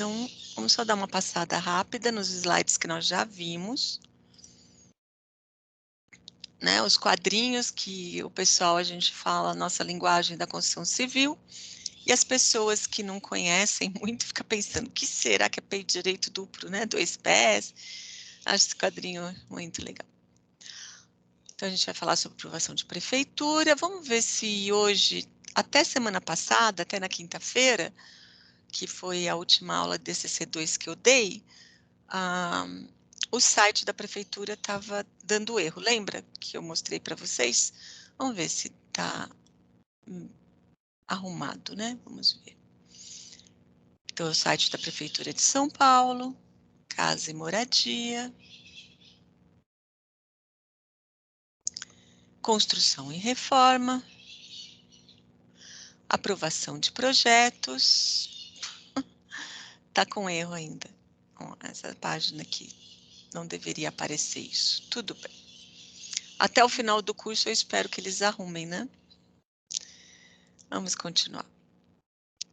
Então, vamos só dar uma passada rápida nos slides que nós já vimos. Né, os quadrinhos que o pessoal, a gente fala a nossa linguagem da construção civil, e as pessoas que não conhecem muito ficam pensando, o que será que é peito direito duplo, né, 2 pés? Acho esse quadrinho muito legal. Então, a gente vai falar sobre aprovação de prefeitura. Vamos ver se hoje, até semana passada, até na quinta-feira, que foi a última aula de DCC2 que eu dei, o site da prefeitura estava dando erro. Lembra que eu mostrei para vocês? Vamos ver se está arrumado, né? Vamos ver. Então, o site da Prefeitura de São Paulo, Casa e Moradia, Construção e Reforma, Aprovação de Projetos. Tá com erro ainda. Bom, essa página aqui não deveria aparecer isso. Tudo bem. Até o final do curso eu espero que eles arrumem, né? Vamos continuar.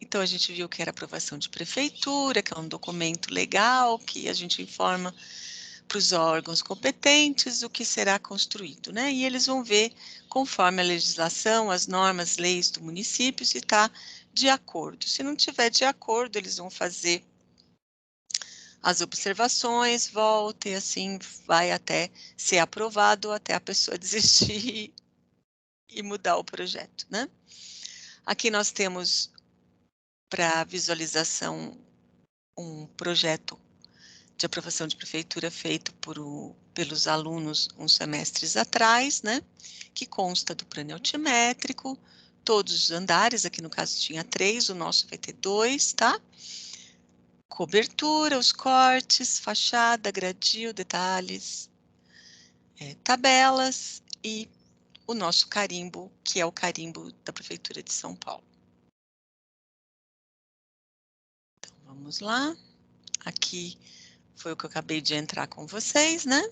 Então, a gente viu que era aprovação de prefeitura, que é um documento legal, que a gente informa para os órgãos competentes o que será construído, né? E eles vão ver, conforme a legislação, as normas, leis do município, se está de acordo. Se não tiver de acordo, eles vão fazer as observações, volta e assim vai até ser aprovado, até a pessoa desistir e mudar o projeto, né? Aqui nós temos para visualização um projeto de aprovação de prefeitura feito pelos alunos uns semestres atrás, né? Que consta do plano altimétrico, todos os andares, aqui no caso tinha 3, o nosso vai ter 2, tá? Cobertura, os cortes, fachada, gradil, detalhes, tabelas e o nosso carimbo, que é o carimbo da Prefeitura de São Paulo. Então, vamos lá. Aqui foi o que eu acabei de entrar com vocês, né?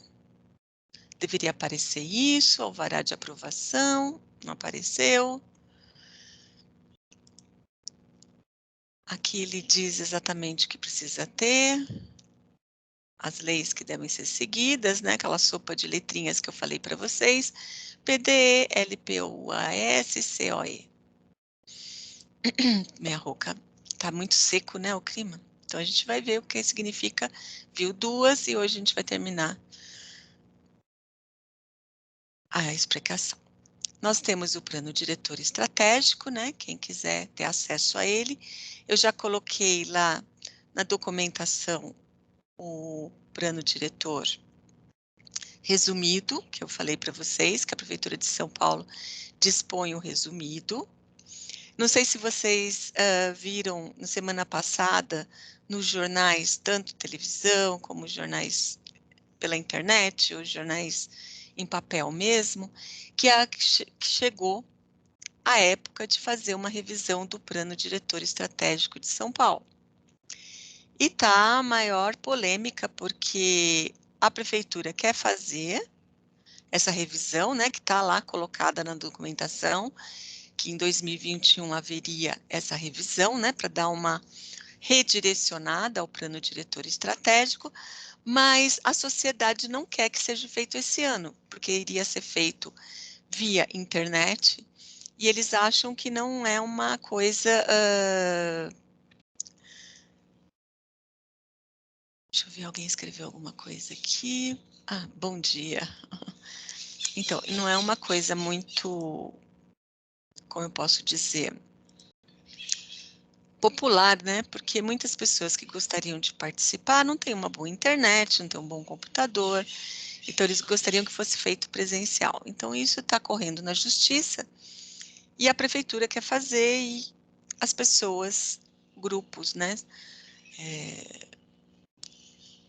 Deveria aparecer isso, alvará de aprovação, não apareceu. Aqui ele diz exatamente o que precisa ter, as leis que devem ser seguidas, né? Aquela sopa de letrinhas que eu falei para vocês, PDE, LPUAS, COE. Minha rouca, tá muito seco, né, o clima? Então a gente vai ver o que significa, viu duas, e hoje a gente vai terminar a explicação. Nós temos o plano diretor estratégico, né? Quem quiser ter acesso a ele. Eu já coloquei lá na documentação o plano diretor resumido, que eu falei para vocês, que a Prefeitura de São Paulo dispõe o resumido. Não sei se vocês viram na semana passada nos jornais, tanto televisão como jornais pela internet, ou jornais em papel mesmo, que chegou a época de fazer uma revisão do Plano Diretor Estratégico de São Paulo. E tá a maior polêmica, porque a prefeitura quer fazer essa revisão, né, que está lá colocada na documentação, que em 2021 haveria essa revisão, né, para dar uma redirecionada ao Plano Diretor Estratégico, mas a sociedade não quer que seja feito esse ano, porque iria ser feito via internet, e eles acham que não é uma coisa... Deixa eu ver, alguém escreveu alguma coisa aqui. Ah, bom dia. Então, não é uma coisa muito, como eu posso dizer, popular, né? Porque muitas pessoas que gostariam de participar não têm uma boa internet, não têm um bom computador, então eles gostariam que fosse feito presencial. Então, isso está correndo na justiça e a prefeitura quer fazer e as pessoas, grupos, né,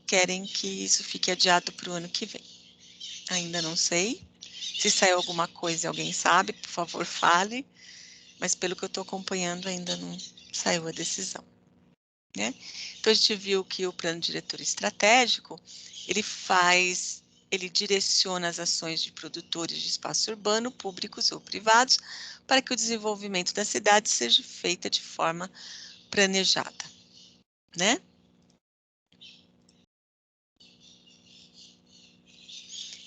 querem que isso fique adiado para o ano que vem. Ainda não sei. Se saiu alguma coisa e alguém sabe, por favor, fale. Mas pelo que eu estou acompanhando, ainda não saiu a decisão, né? Então, a gente viu que o plano diretor estratégico, ele direciona as ações de produtores de espaço urbano, públicos ou privados, para que o desenvolvimento da cidade seja feita de forma planejada, né?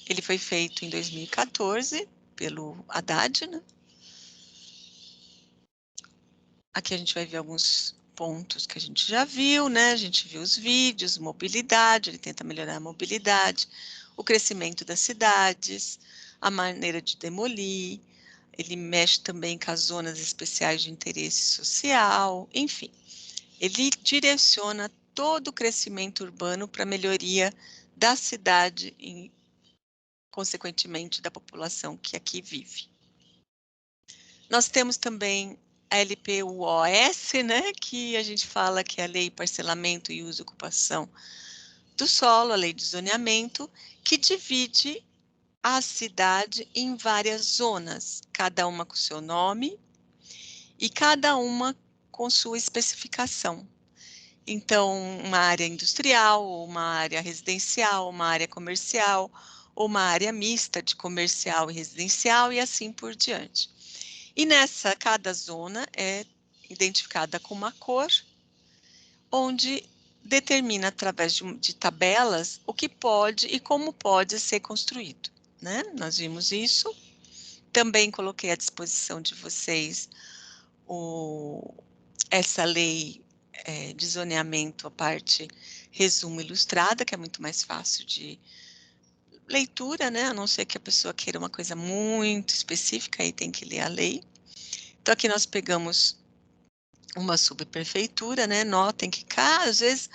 Ele foi feito em 2014 pelo Haddad, né? Aqui a gente vai ver alguns pontos que a gente já viu, né? A gente viu os vídeos, mobilidade, ele tenta melhorar a mobilidade, o crescimento das cidades, a maneira de demolir, ele mexe também com as zonas especiais de interesse social, enfim. Ele direciona todo o crescimento urbano para a melhoria da cidade e, consequentemente, da população que aqui vive. Nós temos também a LPUOS, né, que a gente fala que é a Lei Parcelamento e Uso e Ocupação do Solo, a Lei de Zoneamento, que divide a cidade em várias zonas, cada uma com seu nome e cada uma com sua especificação. Então, uma área industrial, uma área residencial, uma área comercial, ou uma área mista de comercial e residencial e assim por diante. E nessa, cada zona é identificada com uma cor, onde determina através de tabelas o que pode e como pode ser construído, né? Nós vimos isso. Também coloquei à disposição de vocês essa lei de zoneamento, a parte resumo ilustrada, que é muito mais fácil de leitura, né? A não ser que a pessoa queira uma coisa muito específica, aí tem que ler a lei. Então, aqui nós pegamos uma subprefeitura, né? Notem que, às vezes,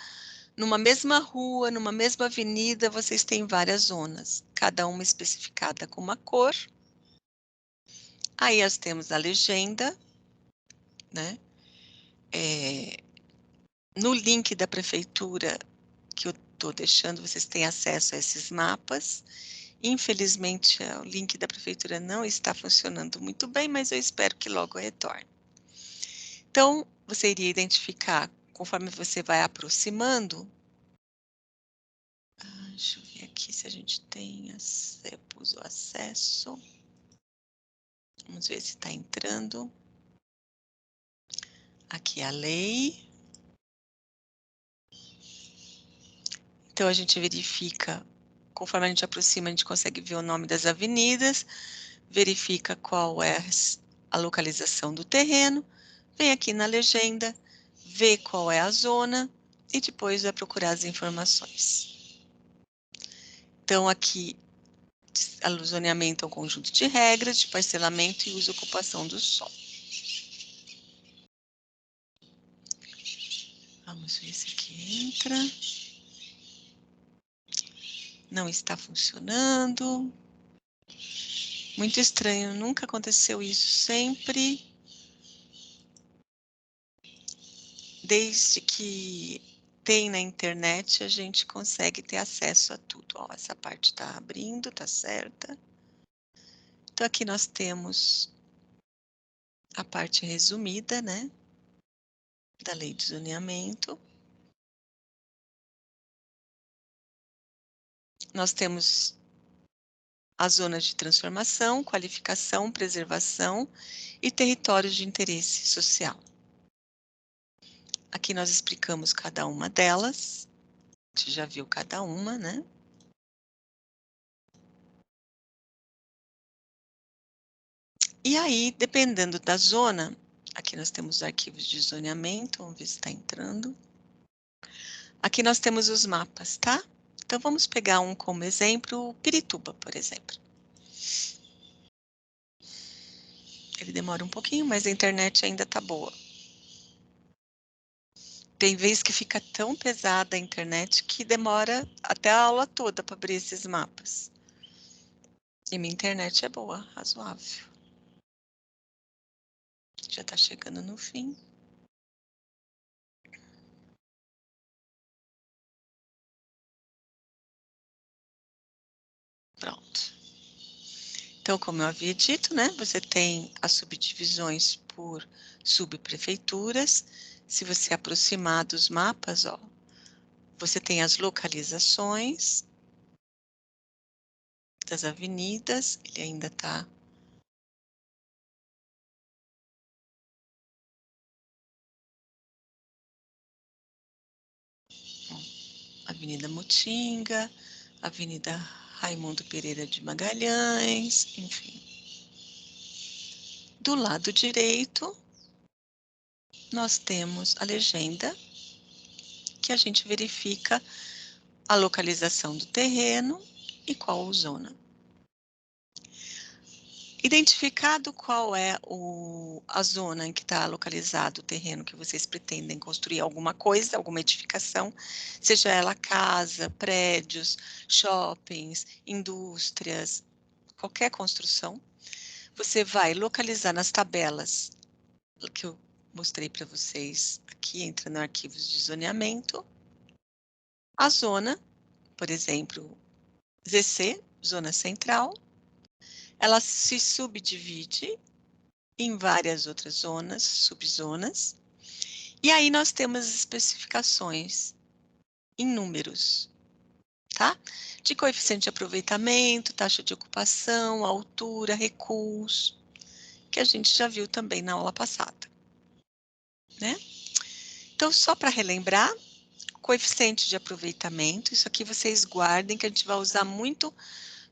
numa mesma rua, numa mesma avenida, vocês têm várias zonas, cada uma especificada com uma cor. Aí nós temos a legenda, né? No link da prefeitura que eu estou deixando, vocês têm acesso a esses mapas. Infelizmente, o link da prefeitura não está funcionando muito bem, mas eu espero que logo retorne. Então, você iria identificar, conforme você vai aproximando. Deixa eu ver aqui se a gente tem o acesso. Vamos ver se está entrando. Aqui a lei. Então, a gente verifica, conforme a gente aproxima, a gente consegue ver o nome das avenidas, verifica qual é a localização do terreno, vem aqui na legenda, vê qual é a zona e depois vai procurar as informações. Então, aqui, o zoneamento é um conjunto de regras de parcelamento e uso e ocupação do solo. Vamos ver se aqui entra. Não está funcionando. Muito estranho, nunca aconteceu isso. Sempre, desde que tem na internet, a gente consegue ter acesso a tudo. Ó, essa parte está abrindo, tá certa. Então, aqui nós temos a parte resumida, né, da lei de zoneamento. Nós temos as zonas de transformação, qualificação, preservação e territórios de interesse social. Aqui nós explicamos cada uma delas. A gente já viu cada uma, né? E aí, dependendo da zona, aqui nós temos os arquivos de zoneamento, vamos ver se está entrando. Aqui nós temos os mapas, tá? Então, vamos pegar um como exemplo, Pirituba, por exemplo. Ele demora um pouquinho, mas a internet ainda tá boa. Tem vezes que fica tão pesada a internet que demora até a aula toda para abrir esses mapas. E minha internet é boa, razoável. Já está chegando no fim. Pronto. Então, como eu havia dito, né, você tem as subdivisões por subprefeituras. Se você aproximar dos mapas, ó, você tem as localizações das avenidas, ele ainda está. Avenida Mutinga, Avenida Raimundo Pereira de Magalhães, enfim. Do lado direito, nós temos a legenda, que a gente verifica a localização do terreno e qual zona. Identificado qual é a zona em que está localizado o terreno que vocês pretendem construir alguma coisa, alguma edificação, seja ela casa, prédios, shoppings, indústrias, qualquer construção, você vai localizar nas tabelas que eu mostrei para vocês aqui, entrando em arquivos de zoneamento, a zona, por exemplo, ZC, zona central, ela se subdivide em várias outras zonas, subzonas, e aí nós temos as especificações em números, tá? De coeficiente de aproveitamento, taxa de ocupação, altura, recuos, que a gente já viu também na aula passada, né? Então, só para relembrar, coeficiente de aproveitamento, isso aqui vocês guardem, que a gente vai usar muito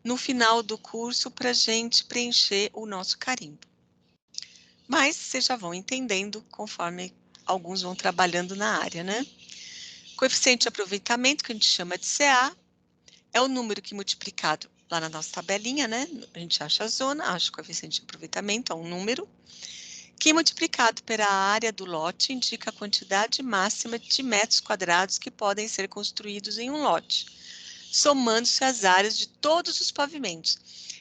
no final do curso para a gente preencher o nosso carimbo. Mas vocês já vão entendendo conforme alguns vão trabalhando na área, né? Coeficiente de aproveitamento, que a gente chama de CA, é o número que multiplicado lá na nossa tabelinha, né? A gente acha a zona, acha o coeficiente de aproveitamento, é um número, que multiplicado pela área do lote indica a quantidade máxima de metros quadrados que podem ser construídos em um lote, somando-se as áreas de todos os pavimentos.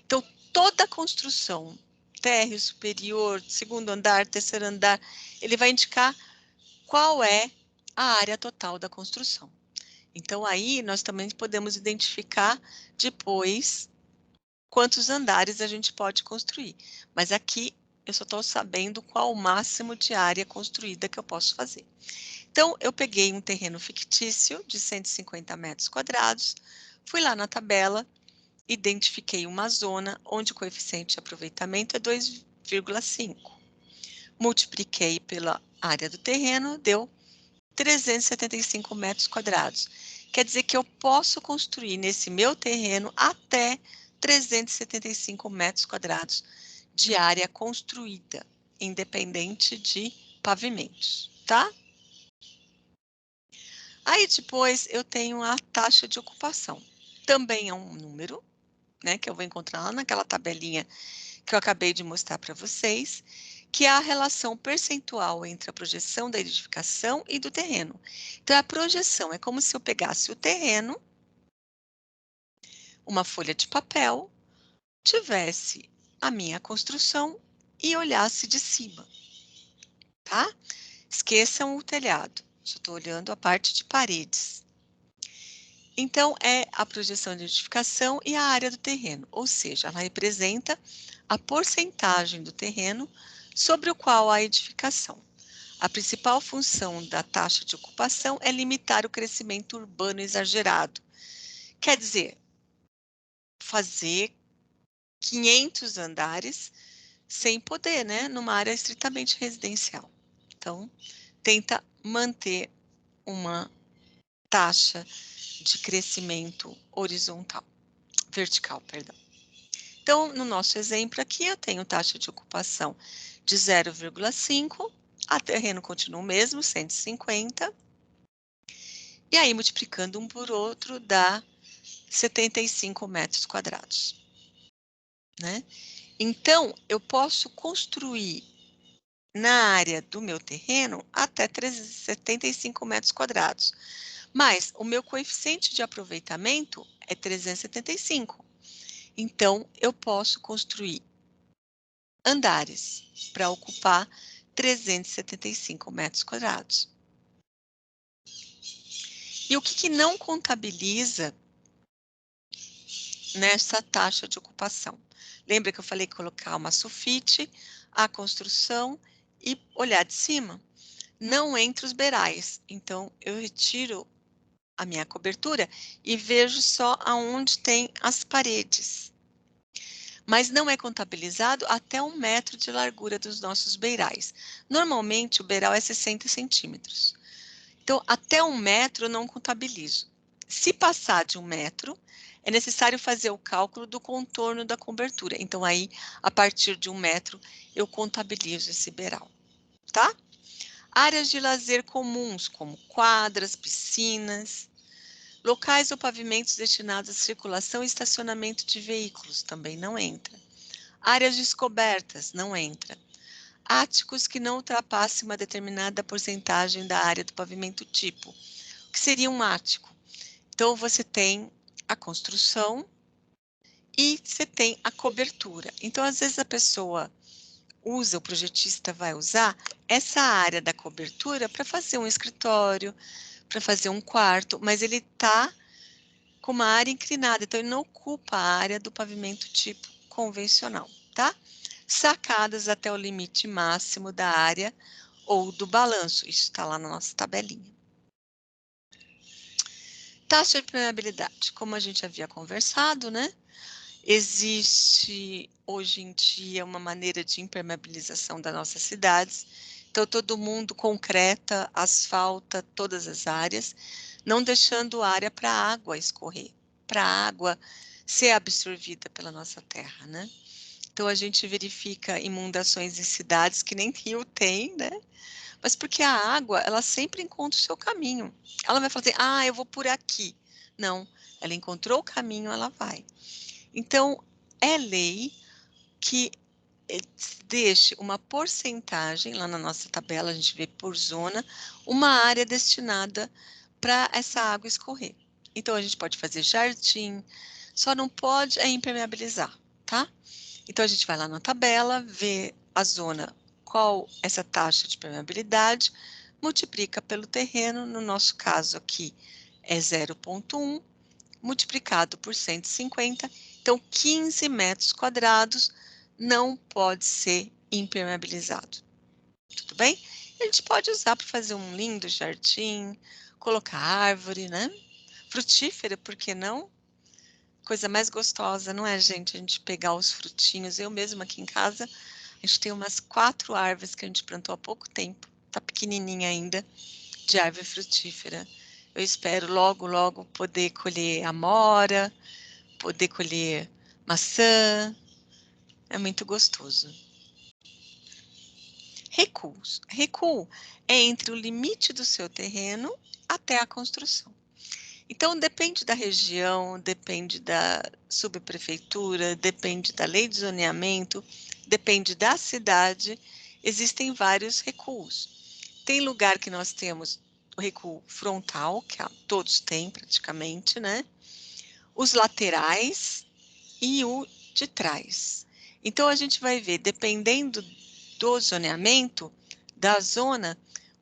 Então, toda a construção, térreo superior, segundo andar, terceiro andar, ele vai indicar qual é a área total da construção. Então, aí nós também podemos identificar depois quantos andares a gente pode construir. Mas aqui eu só estou sabendo qual o máximo de área construída que eu posso fazer. Então, eu peguei um terreno fictício de 150 metros quadrados, fui lá na tabela, identifiquei uma zona onde o coeficiente de aproveitamento é 2,5. Multipliquei pela área do terreno, deu 375 metros quadrados. Quer dizer que eu posso construir nesse meu terreno até 375 metros quadrados de área construída, independente de pavimentos, tá? Aí depois eu tenho a taxa de ocupação. Também é um número, né, que eu vou encontrar lá naquela tabelinha que eu acabei de mostrar para vocês, que é a relação percentual entre a projeção da edificação e do terreno. Então, a projeção é como se eu pegasse o terreno, uma folha de papel, tivesse a minha construção e olhasse de cima, tá? Esqueçam o telhado, só estou olhando a parte de paredes. Então, é a projeção de edificação e a área do terreno, ou seja, ela representa a porcentagem do terreno sobre o qual há edificação. A principal função da taxa de ocupação é limitar o crescimento urbano exagerado. Quer dizer, fazer 500 andares sem poder, né? Numa área estritamente residencial. Então, tenta manter uma taxa de crescimento vertical, perdão. Então, no nosso exemplo aqui, eu tenho taxa de ocupação de 0,5, a terreno continua o mesmo, 150, e aí multiplicando um por outro dá 75 metros quadrados, né? Então, eu posso construir na área do meu terreno até 375 metros quadrados, mas o meu coeficiente de aproveitamento é 375. Então, eu posso construir andares para ocupar 375 metros quadrados. E o que não contabiliza nessa taxa de ocupação? Lembra que eu falei que colocar uma sulfite, a construção e olhar de cima? Não entre os beirais. Então, eu retiro a minha cobertura e vejo só aonde tem as paredes. Mas não é contabilizado até 1 metro de largura dos nossos beirais. Normalmente, o beiral é 60 centímetros. Então, até 1 metro eu não contabilizo. Se passar de 1 metro, é necessário fazer o cálculo do contorno da cobertura. Então, aí, a partir de 1 metro, eu contabilizo esse beiral, tá? Áreas de lazer comuns, como quadras, piscinas, locais ou pavimentos destinados à circulação e estacionamento de veículos, também não entra. Áreas descobertas, não entra. Áticos que não ultrapassem uma determinada porcentagem da área do pavimento tipo. O que seria um ático? Então, você tem a construção e você tem a cobertura. Então, às vezes a pessoa usa, o projetista vai usar essa área da cobertura para fazer um escritório, para fazer um quarto, mas ele está com uma área inclinada, então ele não ocupa a área do pavimento tipo convencional, tá? Sacadas até o limite máximo da área ou do balanço, isso está lá na nossa tabelinha. Taxa de permeabilidade, como a gente havia conversado, né? Existe hoje em dia uma maneira de impermeabilização das nossas cidades. Então, todo mundo concreta, asfalta todas as áreas, não deixando área para a água escorrer, para a água ser absorvida pela nossa terra, né? Então, a gente verifica inundações em cidades que nem rio tem, né? Mas porque a água, ela sempre encontra o seu caminho. Ela vai falar assim, ah, eu vou por aqui. Não, ela encontrou o caminho, ela vai. Então, é lei que deixe uma porcentagem, lá na nossa tabela a gente vê por zona, uma área destinada para essa água escorrer. Então, a gente pode fazer jardim, só não pode impermeabilizar, tá? Então, a gente vai lá na tabela, vê a zona, qual essa taxa de permeabilidade, multiplica pelo terreno, no nosso caso aqui é 0,1, multiplicado por 150, então 15 metros quadrados não pode ser impermeabilizado. Tudo bem? A gente pode usar para fazer um lindo jardim, colocar árvore, né? Frutífera, por que não? Coisa mais gostosa, não é, gente? A gente pegar os frutinhos. Eu mesma aqui em casa, a gente tem umas 4 árvores que a gente plantou há pouco tempo. Tá pequenininha ainda, de árvore frutífera. Eu espero logo, logo poder colher amora, poder colher maçã, é muito gostoso. Recuos. Recuo é entre o limite do seu terreno até a construção. Então, depende da região, depende da subprefeitura, depende da lei de zoneamento, depende da cidade, existem vários recuos. Tem lugar que nós temos o recuo frontal, que todos têm praticamente, né? Os laterais, e o de trás. Então, a gente vai ver, dependendo do zoneamento, da zona,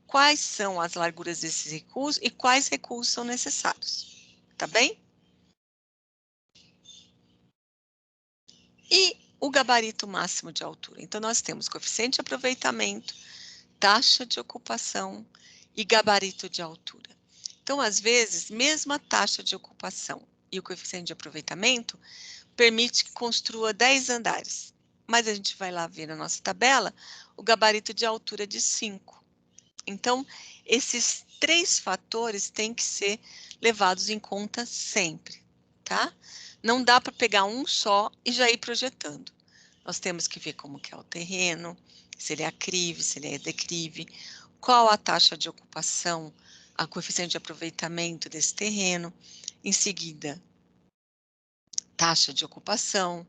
quais são as larguras desses recuos e quais recuos são necessários. Tá bem? E o gabarito máximo de altura. Então, nós temos coeficiente de aproveitamento, taxa de ocupação e gabarito de altura. Então, às vezes, mesmo a taxa de ocupação e o coeficiente de aproveitamento permite que construa 10 andares. Mas a gente vai lá ver na nossa tabela o gabarito de altura de 5. Então, esses 3 fatores têm que ser levados em conta sempre, tá? Não dá para pegar um só e já ir projetando. Nós temos que ver como que é o terreno, se ele é aclive, se ele é declive, qual a taxa de ocupação, a coeficiente de aproveitamento desse terreno. Em seguida, taxa de ocupação,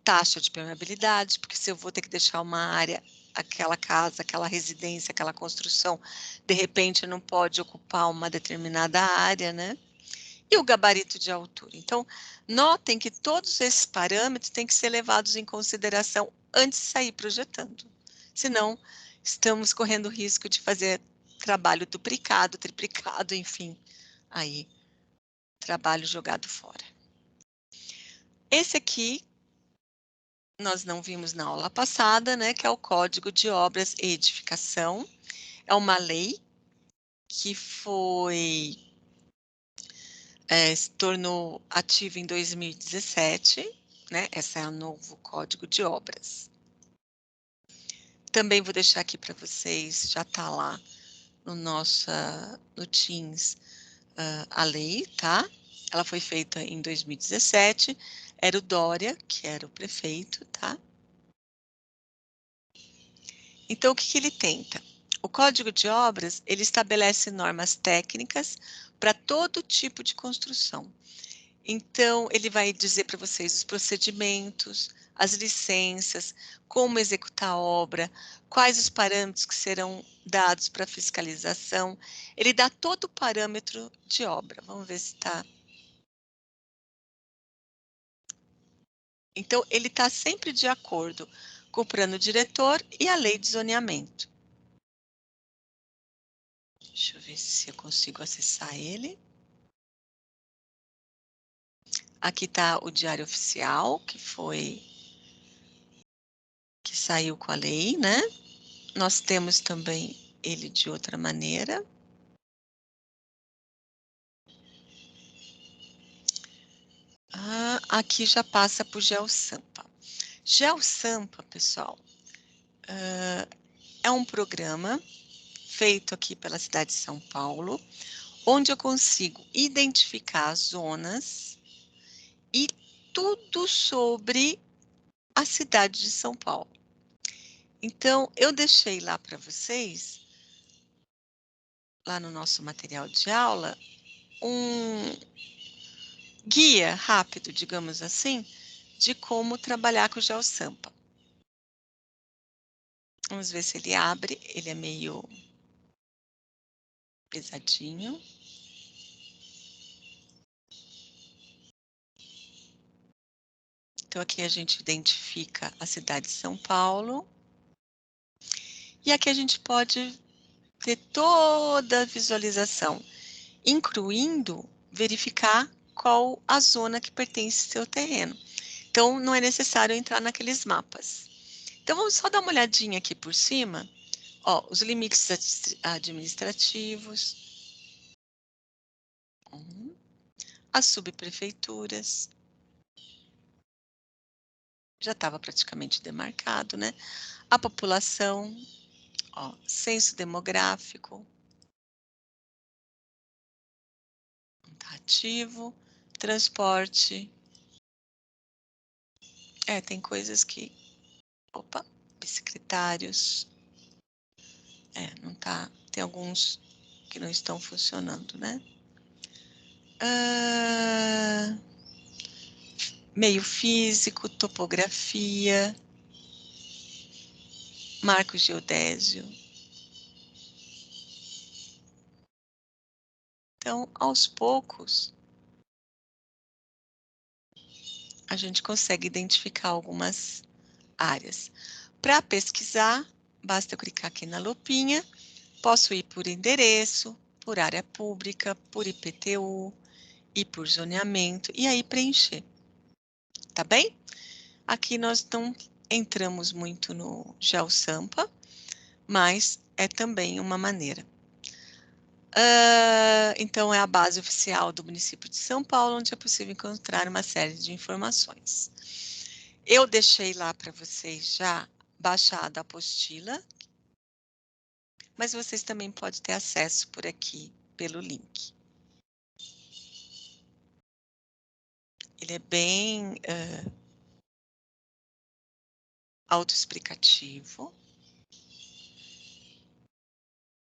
taxa de permeabilidade, porque se eu vou ter que deixar uma área, aquela casa, aquela residência, aquela construção, de repente não pode ocupar uma determinada área, né? E o gabarito de altura. Então, notem que todos esses parâmetros têm que ser levados em consideração antes de sair projetando. Senão, estamos correndo o risco de fazer trabalho duplicado, triplicado, enfim, aí, trabalho jogado fora. Esse aqui nós não vimos na aula passada, né, que é o Código de Obras e Edificação. É uma lei que se tornou ativa em 2017, né? Esse é o novo Código de Obras. Também vou deixar aqui para vocês, já está lá no Teams, a lei, tá? Ela foi feita em 2017, era o Dória, que era o prefeito, tá? Então, o que ele tenta? O Código de Obras, ele estabelece normas técnicas para todo tipo de construção. Então, ele vai dizer para vocês os procedimentos, as licenças, como executar a obra, quais os parâmetros que serão dados para fiscalização. Ele dá todo o parâmetro de obra. Vamos ver se está. Então, ele está sempre de acordo com o plano diretor e a lei de zoneamento. Deixa eu ver se eu consigo acessar ele. Aqui está o Diário Oficial, que saiu com a lei, né? Nós temos também ele de outra maneira. Aqui já passa por GeoSampa. GeoSampa, pessoal, é um programa feito aqui pela cidade de São Paulo, onde eu consigo identificar zonas e tudo sobre a cidade de São Paulo. Então, eu deixei lá para vocês, lá no nosso material de aula, um guia rápido, digamos assim, de como trabalhar com o GeoSampa. Vamos ver se ele abre. Ele é meio pesadinho. Então, aqui a gente identifica a cidade de São Paulo. E aqui a gente pode ter toda a visualização, incluindo verificar qual a zona que pertence ao seu terreno. Então, não é necessário entrar naqueles mapas. Então, vamos só dar uma olhadinha aqui por cima. Ó, os limites administrativos, as subprefeituras, já estava praticamente demarcado, né? A população, ó, censo demográfico, tá ativo, transporte. Tem coisas que, opa, bicicletários, não tá, tem alguns que não estão funcionando, né? Meio físico, topografia, marco geodésio. Então, aos poucos, a gente consegue identificar algumas áreas. Para pesquisar, basta eu clicar aqui na lupinha, posso ir por endereço, por área pública, por IPTU e por zoneamento, e aí preencher. Tá bem? Aqui nós não entramos muito no GeoSampa, mas é também uma maneira. Então, é a base oficial do município de São Paulo, onde é possível encontrar uma série de informações. Eu deixei lá para vocês já baixada a apostila, mas vocês também podem ter acesso por aqui, pelo link. Ele é bem autoexplicativo,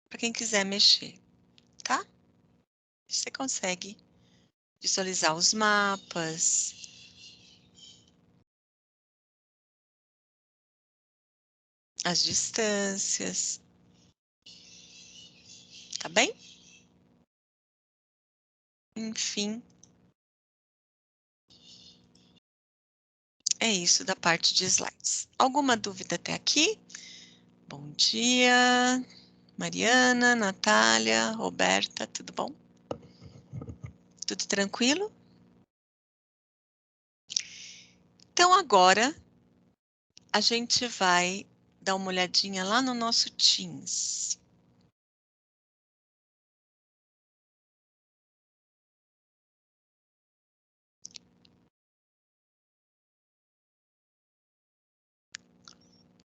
para quem quiser mexer, tá? Você consegue visualizar os mapas, as distâncias, tá bem? Enfim, é isso da parte de slides. Alguma dúvida até aqui? Bom dia, Mariana, Natália, Roberta, tudo bom? Tudo tranquilo? Então, agora, a gente vai dar uma olhadinha lá no nosso Teams.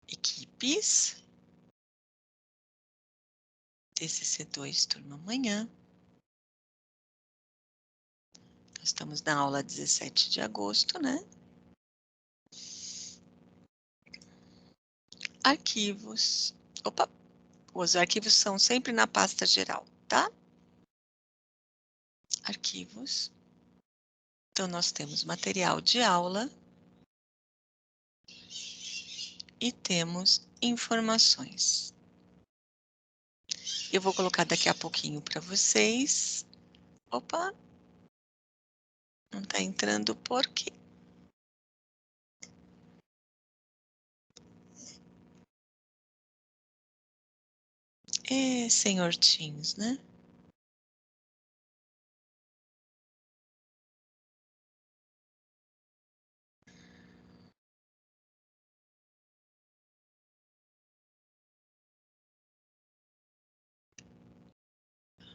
Equipes. TCC2, turma amanhã. Estamos na aula 17 de agosto, né? Arquivos. Opa, os arquivos são sempre na pasta geral, tá? Arquivos. Então, nós temos material de aula e temos informações. Eu vou colocar daqui a pouquinho para vocês. Opa, não está entrando por quê? Senhor Teams, né?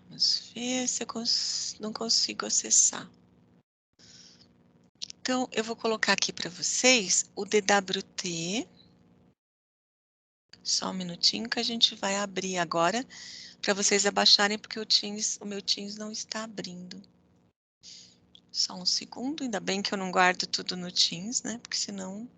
Vamos ver se eu não consigo acessar. Então, eu vou colocar aqui para vocês o DWT. Só um minutinho que a gente vai abrir agora para vocês abaixarem, porque o meu Teams não está abrindo. Só um segundo, ainda bem que eu não guardo tudo no Teams, né? Porque senão...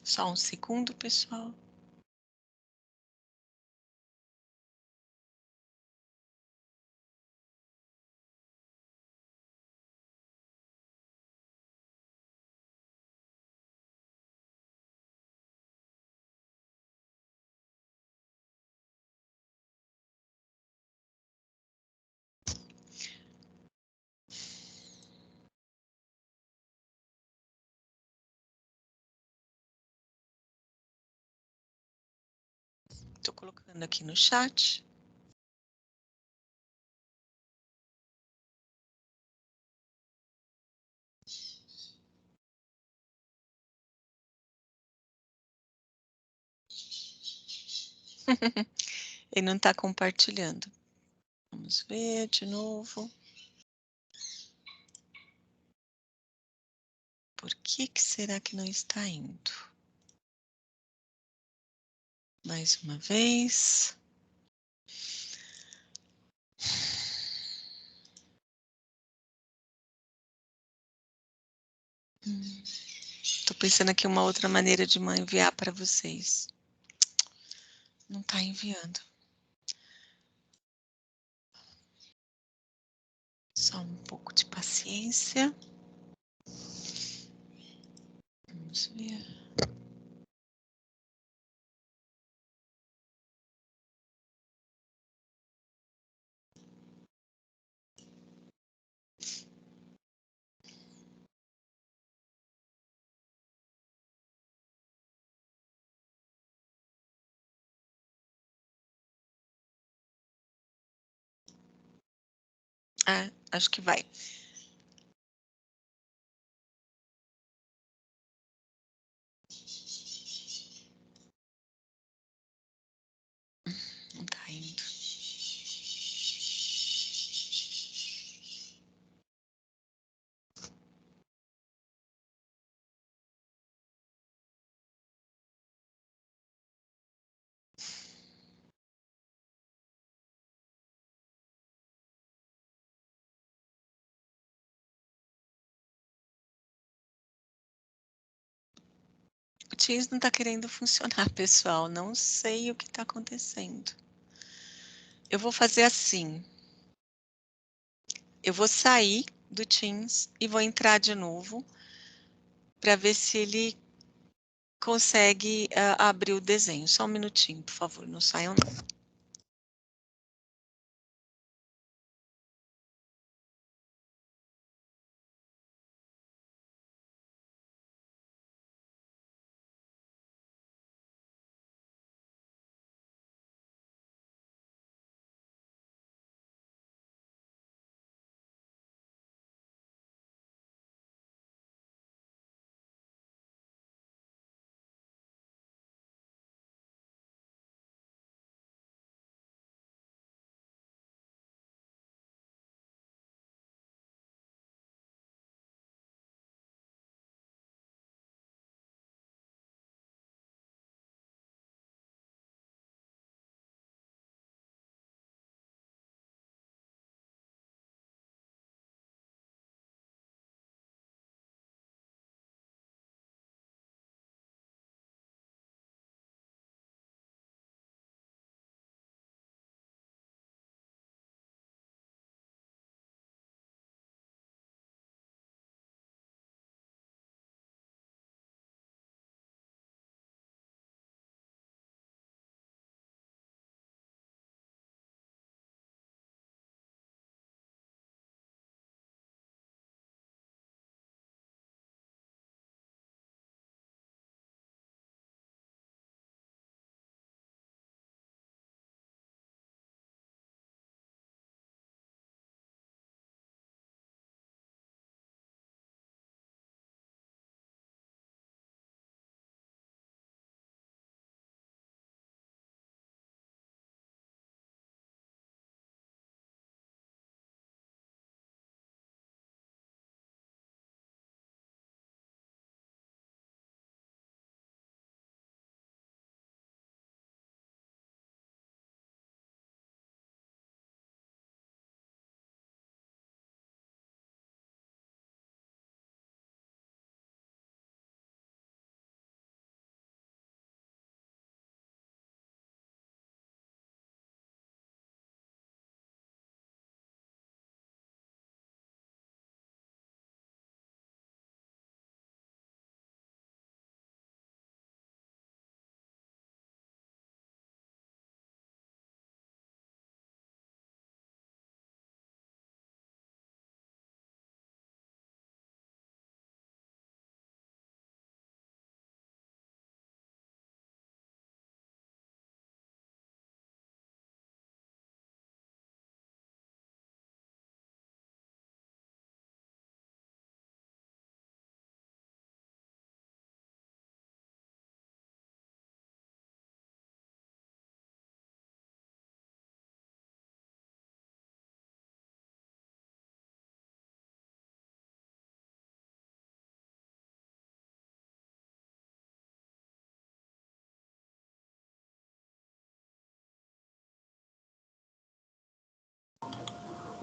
Só um segundo, pessoal. Estou colocando aqui no chat. Ele não está compartilhando. Vamos ver de novo. Por que será que não está indo? Mais uma vez. Estou pensando aqui uma outra maneira de enviar para vocês. Não está enviando. Só um pouco de paciência. Vamos ver. Ah, acho que vai. Não está indo. O Teams não está querendo funcionar, pessoal. Não sei o que está acontecendo. Eu vou fazer assim. Eu vou sair do Teams e vou entrar de novo para ver se ele consegue abrir o desenho. Só um minutinho, por favor, não saiam não.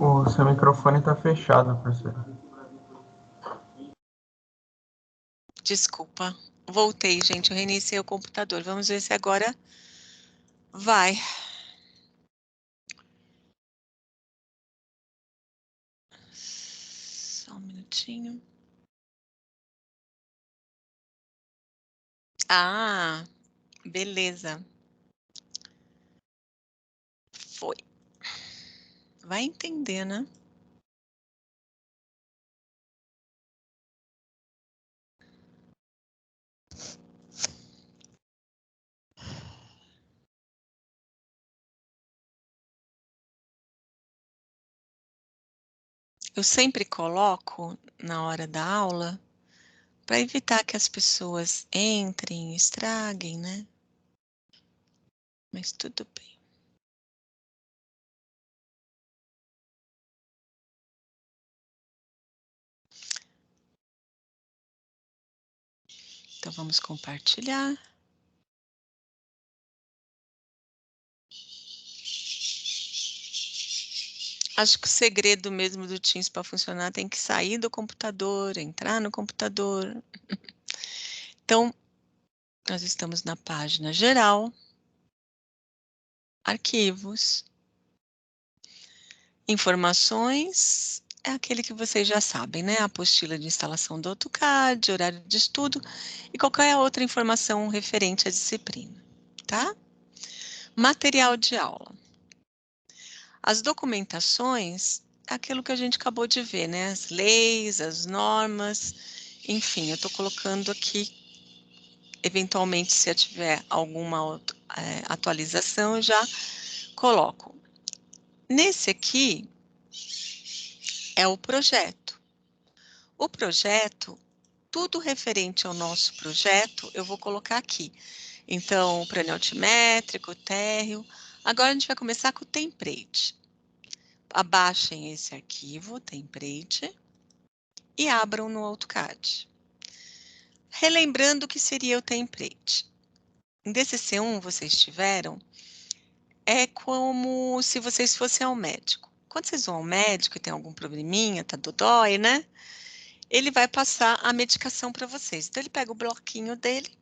O seu microfone está fechado, professor. Desculpa. Voltei, gente. Eu reiniciei o computador. Vamos ver se agora vai. Só um minutinho. Ah, beleza. Foi. Vai entender, né? Eu sempre coloco na hora da aula para evitar que as pessoas entrem, estraguem, né? Mas tudo bem. Então vamos compartilhar. Acho que o segredo mesmo do Teams para funcionar tem que sair do computador, entrar no computador. Então, nós estamos na página geral, arquivos, informações, é aquele que vocês já sabem, né? A apostila de instalação do AutoCAD, horário de estudo e qualquer outra informação referente à disciplina, tá? Material de aula. As documentações, é aquilo que a gente acabou de ver, né? As leis, as normas, enfim, eu estou colocando aqui, eventualmente, se eu tiver alguma atualização, eu já coloco. Nesse aqui é o projeto. O projeto, tudo referente ao nosso projeto, eu vou colocar aqui. Então, o plano altimétrico, o térreo. Agora a gente vai começar com o template. Abaixem esse arquivo, template, e abram no AutoCAD. Relembrando o que seria o template. Em DCC1 vocês tiveram, é como se vocês fossem ao médico. Quando vocês vão ao médico e tem algum probleminha, tá dodói, né? Ele vai passar a medicação para vocês. Então ele pega o bloquinho dele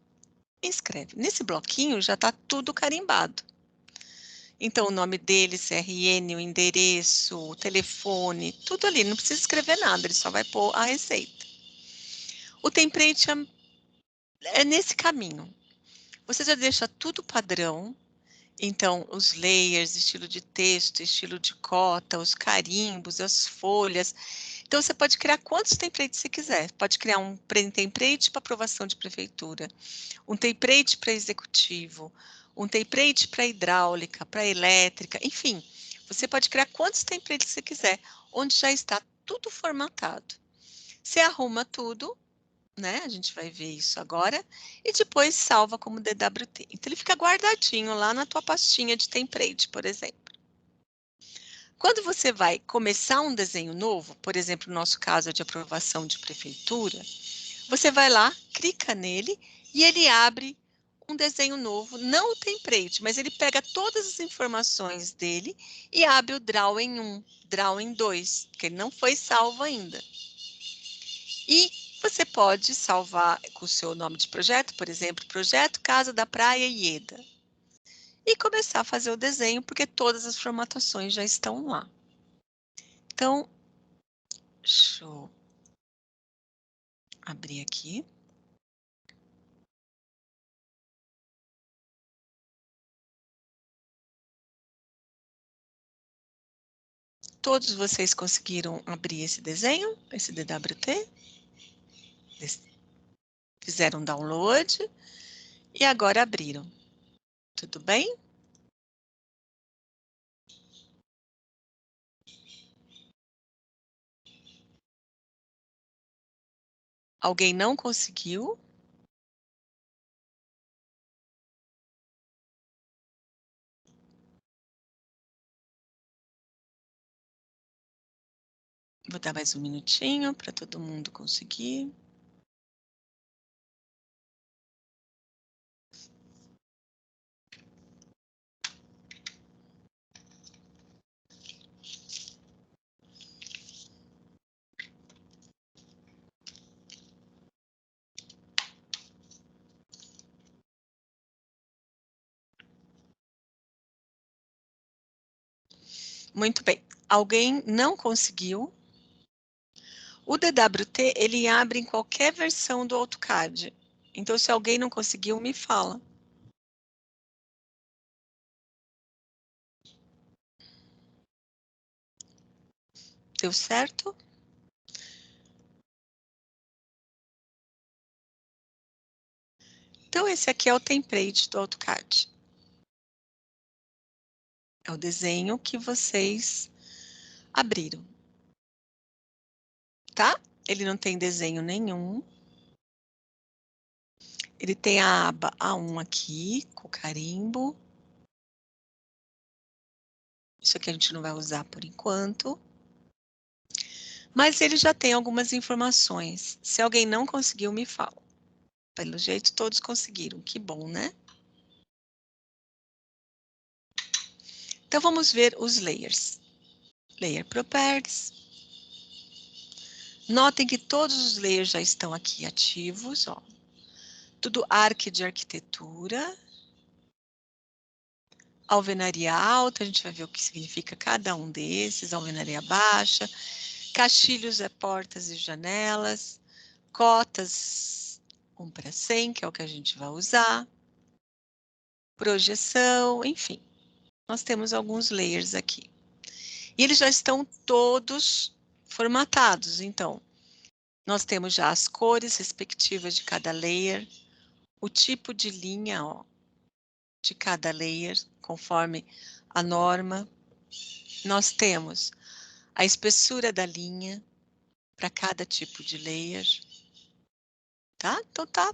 e escreve. Nesse bloquinho já está tudo carimbado. Então o nome dele, CRN, o endereço, o telefone, tudo ali. Não precisa escrever nada, ele só vai pôr a receita. O template é nesse caminho. Você já deixa tudo padrão. Então, os layers, estilo de texto, estilo de cota, os carimbos, as folhas. Então, você pode criar quantos templates você quiser. Pode criar um template para aprovação de prefeitura, um template para executivo, um template para hidráulica, para elétrica, enfim. Você pode criar quantos templates você quiser, onde já está tudo formatado. Você arruma tudo, né? A gente vai ver isso agora, e depois salva como DWT. Então, ele fica guardadinho lá na tua pastinha de template, por exemplo. Quando você vai começar um desenho novo, por exemplo, no nosso caso de aprovação de prefeitura, você vai lá, clica nele e ele abre um desenho novo, não o template, mas ele pega todas as informações dele e abre o Drawing 1, Drawing 2, que ele não foi salvo ainda. E você pode salvar com o seu nome de projeto, por exemplo, Projeto Casa da Praia Ieda. E começar a fazer o desenho, porque todas as formatações já estão lá. Então, deixa eu abrir aqui. Todos vocês conseguiram abrir esse desenho, esse DWT? Fizeram download e agora abriram. Tudo bem? Alguém não conseguiu? Vou dar mais um minutinho para todo mundo conseguir. Muito bem. Alguém não conseguiu? O DWT, ele abre em qualquer versão do AutoCAD. Então, se alguém não conseguiu, me fala. Deu certo? Então, esse aqui é o template do AutoCAD. É o desenho que vocês abriram. Tá? Ele não tem desenho nenhum. Ele tem a aba A1 aqui, com carimbo. Isso aqui a gente não vai usar por enquanto. Mas ele já tem algumas informações. Se alguém não conseguiu, me fala. Pelo jeito, todos conseguiram. Que bom, né? Então, vamos ver os layers. Layer Properties. Notem que todos os layers já estão aqui ativos, ó. Tudo ARC de arquitetura. Alvenaria alta, a gente vai ver o que significa cada um desses. Alvenaria baixa. Caixilhos é portas e janelas. Cotas 1:100, que é o que a gente vai usar. Projeção, enfim. Nós temos alguns layers aqui. E eles já estão todos formatados, então. Nós temos já as cores respectivas de cada layer, o tipo de linha, ó, de cada layer, conforme a norma. Nós temos a espessura da linha para cada tipo de layer, tá? Então tá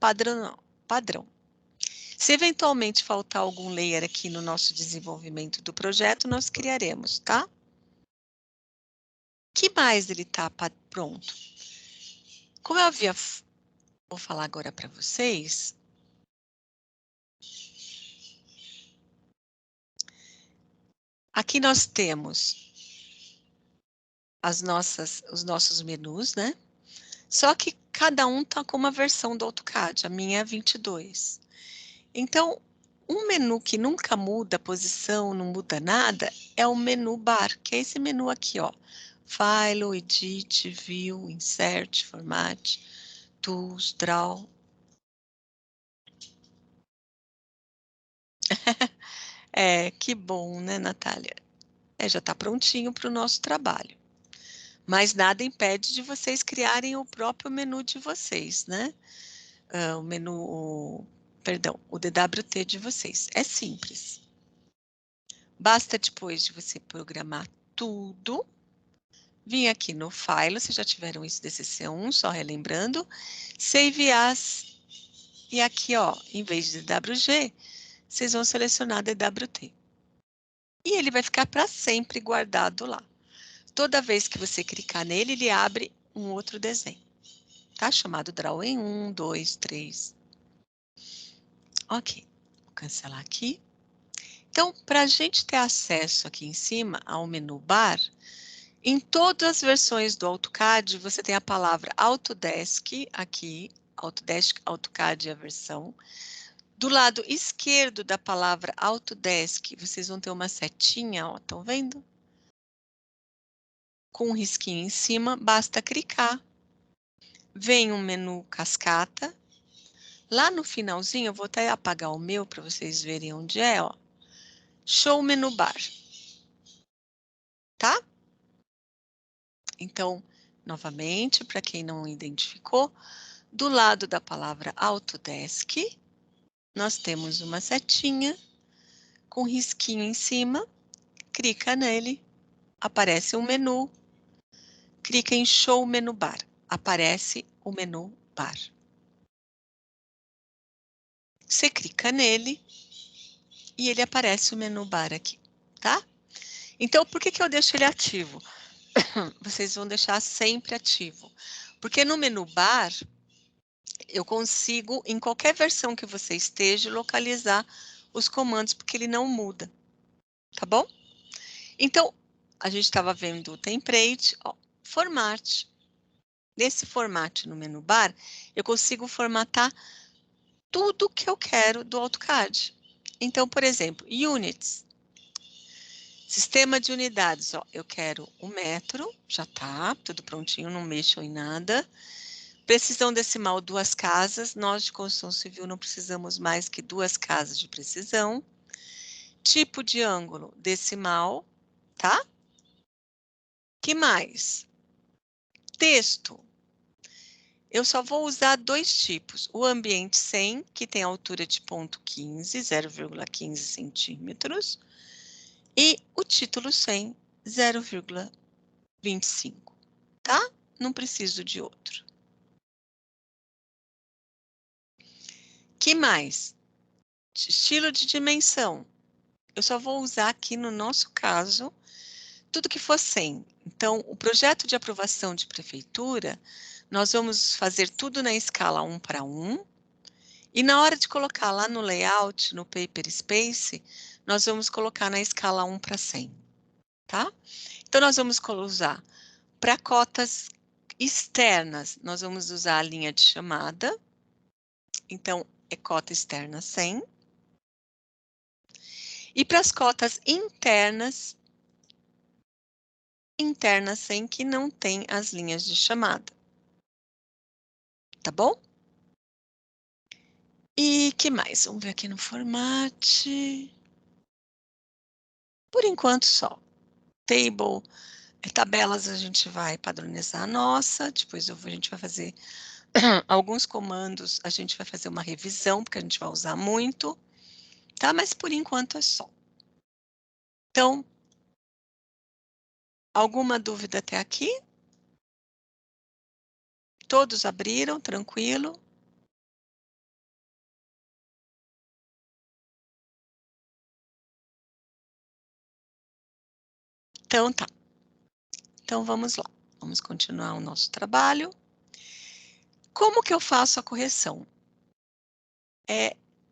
padrão. Se eventualmente faltar algum layer aqui no nosso desenvolvimento do projeto, nós criaremos, tá? Que mais ele tá pronto? Como eu vou falar agora para vocês. Aqui nós temos os nossos menus, né? Só que cada um tá com uma versão do AutoCAD, a minha é 22. Então, um menu que nunca muda a posição, não muda nada, é o menu bar, que é esse menu aqui, ó. File, Edit, View, Insert, Format, Tools, Draw. É, que bom, né, Natália? Já está prontinho para o nosso trabalho. Mas nada impede de vocês criarem o próprio menu de vocês, né? Perdão, o DWT de vocês. É simples. Basta depois de você programar tudo, vir aqui no File, vocês já tiveram isso DCC1, só relembrando, Save As, e aqui, ó, em vez de DWG, vocês vão selecionar DWT. E ele vai ficar para sempre guardado lá. Toda vez que você clicar nele, ele abre um outro desenho, tá? Chamado Drawing 1, 2, 3. Ok, vou cancelar aqui. Então, para a gente ter acesso aqui em cima ao menu bar, em todas as versões do AutoCAD, você tem a palavra Autodesk aqui, Autodesk, AutoCAD é a versão. Do lado esquerdo da palavra Autodesk, vocês vão ter uma setinha, ó, estão vendo? Com um risquinho em cima, basta clicar. Vem um menu cascata. Lá no finalzinho, eu vou até apagar o meu para vocês verem onde é, ó. Show menu bar. Tá? Então, novamente, para quem não identificou, do lado da palavra Autodesk, nós temos uma setinha com risquinho em cima, clica nele, aparece um menu, clica em Show Menu Bar, aparece o menu bar. Você clica nele e ele aparece o menu bar aqui, tá? Então, por que eu deixo ele ativo? Vocês vão deixar sempre ativo. Porque no menu bar, eu consigo, em qualquer versão que você esteja, localizar os comandos, porque ele não muda. Tá bom? Então, a gente estava vendo o template, ó, format. Nesse format no menu bar, eu consigo formatar tudo que eu quero do AutoCAD. Então, por exemplo, units. Sistema de unidades, ó, eu quero o metro, já tá, tudo prontinho, não mexam em nada. Precisão decimal, 2 casas, nós de construção civil não precisamos mais que 2 casas de precisão. Tipo de ângulo, decimal, tá? Que mais? Texto. Eu só vou usar 2 tipos, o ambiente 100, que tem altura de ponto 15, 0,15 centímetros, e o título 100, 0,25, tá? Não preciso de outro. Que mais? Estilo de dimensão. Eu só vou usar aqui no nosso caso, tudo que for 100. Então, o projeto de aprovação de prefeitura, nós vamos fazer tudo na escala 1:1, e na hora de colocar lá no layout, no Paper Space, nós vamos colocar na escala 1:100, tá? Então, nós vamos usar para cotas externas, nós vamos usar a linha de chamada, então, é cota externa 100. E para as cotas internas 100, que não tem as linhas de chamada. Tá bom? E que mais? Vamos ver aqui no Formate. Por enquanto só. Table, tabelas a gente vai padronizar a nossa, depois a gente vai fazer alguns comandos, a gente vai fazer uma revisão, porque a gente vai usar muito, tá? Mas por enquanto é só. Então, alguma dúvida até aqui? Todos abriram, tranquilo? Então tá. Então vamos lá. Vamos continuar o nosso trabalho. Como que eu faço a correção?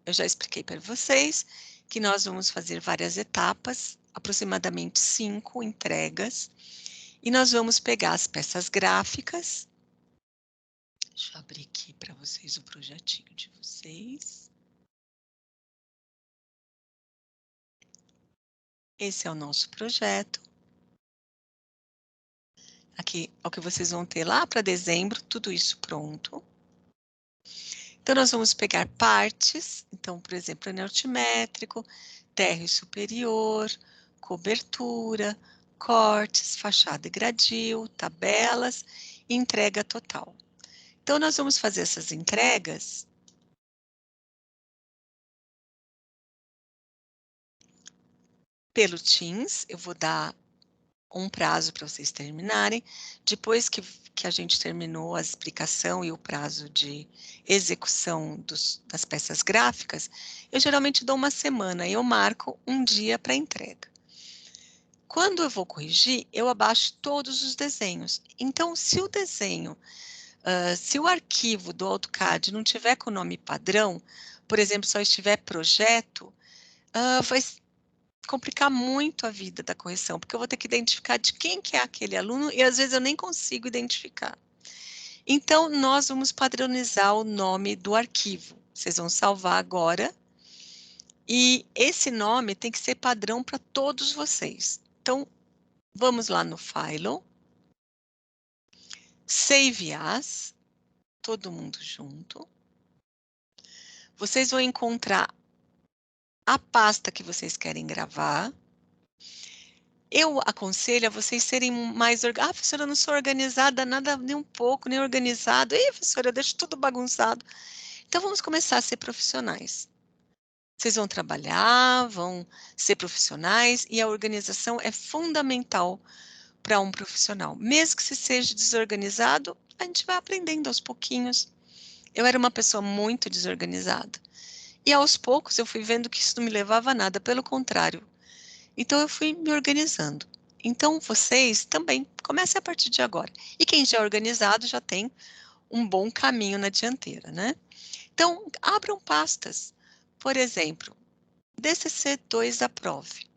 Eu já expliquei para vocês que nós vamos fazer várias etapas, aproximadamente 5 entregas, e nós vamos pegar as peças gráficas. Deixa eu abrir aqui para vocês o projetinho de vocês. Esse é o nosso projeto. Aqui é o que vocês vão ter lá para dezembro, tudo isso pronto. Então, nós vamos pegar partes, então, por exemplo, anel altimétrico, térreo superior, cobertura, cortes, fachada e gradil, tabelas e entrega total. Então, nós vamos fazer essas entregas pelo Teams, eu vou dar um prazo para vocês terminarem. Depois que a gente terminou a explicação e o prazo de execução das peças gráficas, eu geralmente dou uma semana e eu marco um dia para entrega. Quando eu vou corrigir, eu abaixo todos os desenhos. Então, se o desenho, se o arquivo do AutoCAD não tiver com o nome padrão, por exemplo, só estiver projeto, vai complicar muito a vida da correção, porque eu vou ter que identificar de quem que é aquele aluno e às vezes eu nem consigo identificar. Então, nós vamos padronizar o nome do arquivo. Vocês vão salvar agora. E esse nome tem que ser padrão para todos vocês. Então, vamos lá no File, Save As, todo mundo junto. Vocês vão encontrar a pasta que vocês querem gravar. Eu aconselho a vocês serem mais organizados. Ah, professora, eu não sou organizada, nada, nem um pouco, nem organizado. Ei, professora, eu deixo tudo bagunçado. Então, vamos começar a ser profissionais. Vocês vão trabalhar, vão ser profissionais, e a organização é fundamental para um profissional. Mesmo que se seja desorganizado, a gente vai aprendendo aos pouquinhos. Eu era uma pessoa muito desorganizada. E aos poucos eu fui vendo que isso não me levava a nada, pelo contrário. Então, eu fui me organizando. Então, vocês também comecem a partir de agora. E quem já é organizado já tem um bom caminho na dianteira, né? Então, abram pastas. Por exemplo, DCC2 Aprove.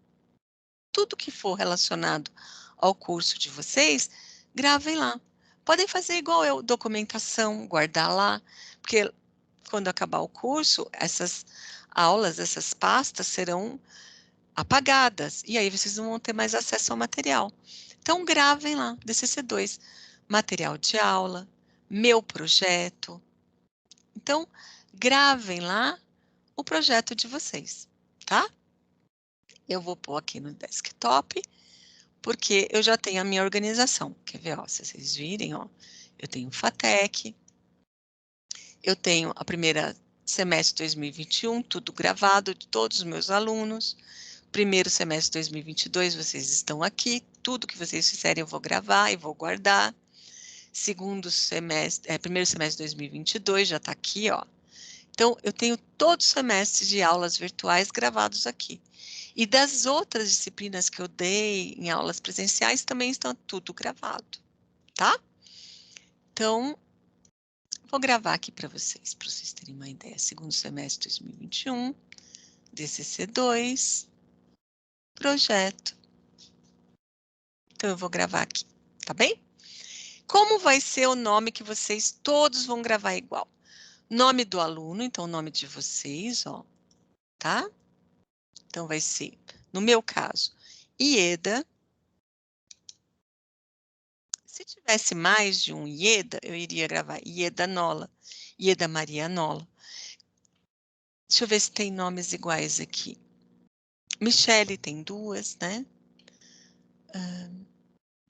Tudo que for relacionado ao curso de vocês, gravem lá. Podem fazer igual eu, documentação, guardar lá, porque quando acabar o curso, essas aulas, essas pastas serão apagadas, e aí vocês não vão ter mais acesso ao material. Então, gravem lá, DCC2, material de aula, meu projeto. Então, gravem lá o projeto de vocês, tá? Eu vou pôr aqui no desktop, porque eu já tenho a minha organização. Quer ver, ó, se vocês virem, ó, eu tenho o FATEC, eu tenho a primeira semestre de 2021, tudo gravado de todos os meus alunos. Primeiro semestre de 2022, vocês estão aqui, tudo que vocês fizerem eu vou gravar e vou guardar. Segundo semestre, primeiro semestre de 2022 já está aqui, ó. Então, eu tenho todos os semestres de aulas virtuais gravados aqui. E das outras disciplinas que eu dei em aulas presenciais também estão tudo gravado, tá? Então, vou gravar aqui para vocês terem uma ideia. Segundo semestre de 2021, DCC2, projeto. Então, eu vou gravar aqui, tá bem? Como vai ser o nome que vocês todos vão gravar igual? Nome do aluno, então o nome de vocês, ó, tá? Então vai ser, no meu caso, Ieda. Se tivesse mais de um Ieda, eu iria gravar Ieda Nola, Ieda Maria Nola. Deixa eu ver se tem nomes iguais aqui. Michele tem duas, né?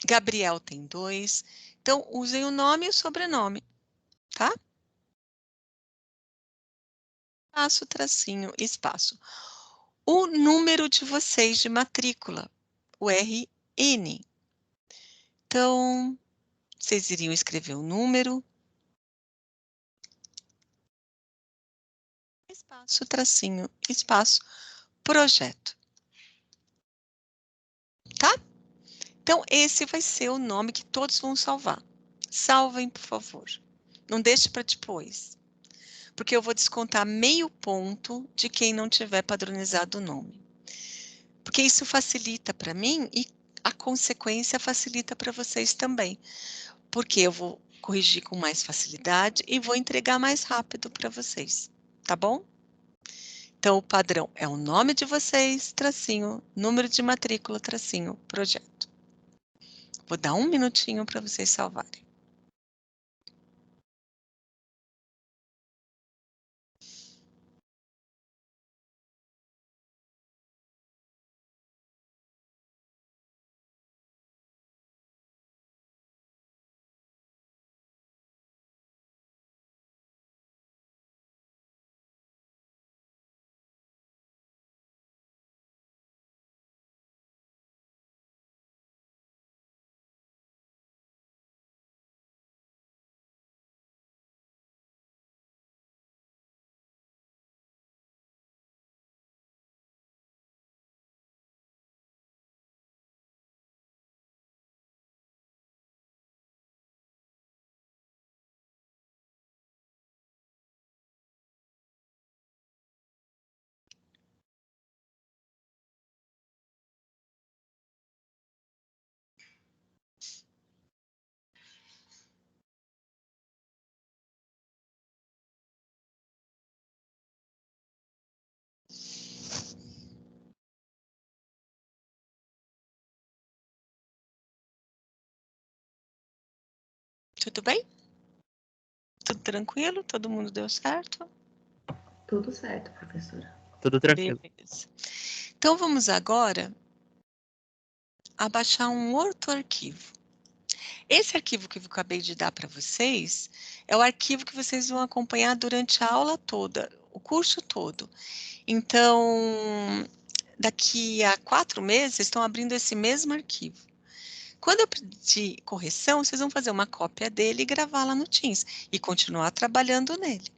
Gabriel tem dois. Então, usem o nome e o sobrenome, tá? Espaço, tracinho, espaço. O número de vocês de matrícula, o RN. Então, vocês iriam escrever o número, espaço, tracinho, espaço, projeto. Tá? Então, esse vai ser o nome que todos vão salvar. Salvem, por favor. Não deixe para depois. Porque eu vou descontar meio ponto de quem não tiver padronizado o nome. Porque isso facilita para mim e a consequência facilita para vocês também. Porque eu vou corrigir com mais facilidade e vou entregar mais rápido para vocês. Tá bom? Então, o padrão é o nome de vocês, tracinho, número de matrícula, tracinho, projeto. Vou dar um minutinho para vocês salvarem. Tudo bem? Tudo tranquilo? Todo mundo deu certo? Tudo certo, professora. Tudo tranquilo. Beleza. Então, vamos agora abaixar um outro arquivo. Esse arquivo que eu acabei de dar para vocês é o arquivo que vocês vão acompanhar durante a aula toda, o curso todo. Então, daqui a 4 meses, vocês estão abrindo esse mesmo arquivo. Quando eu pedir correção, vocês vão fazer uma cópia dele e gravar lá no Teams e continuar trabalhando nele.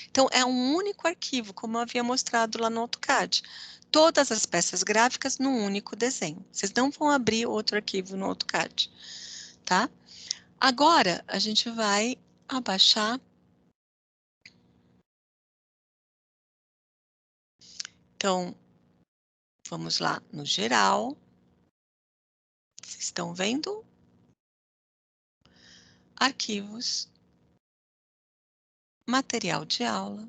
Então, é um único arquivo, como eu havia mostrado lá no AutoCAD. Todas as peças gráficas num único desenho. Vocês não vão abrir outro arquivo no AutoCAD, tá? Agora, a gente vai abaixar. Então, vamos lá no geral. Vocês estão vendo? Arquivos. Material de aula.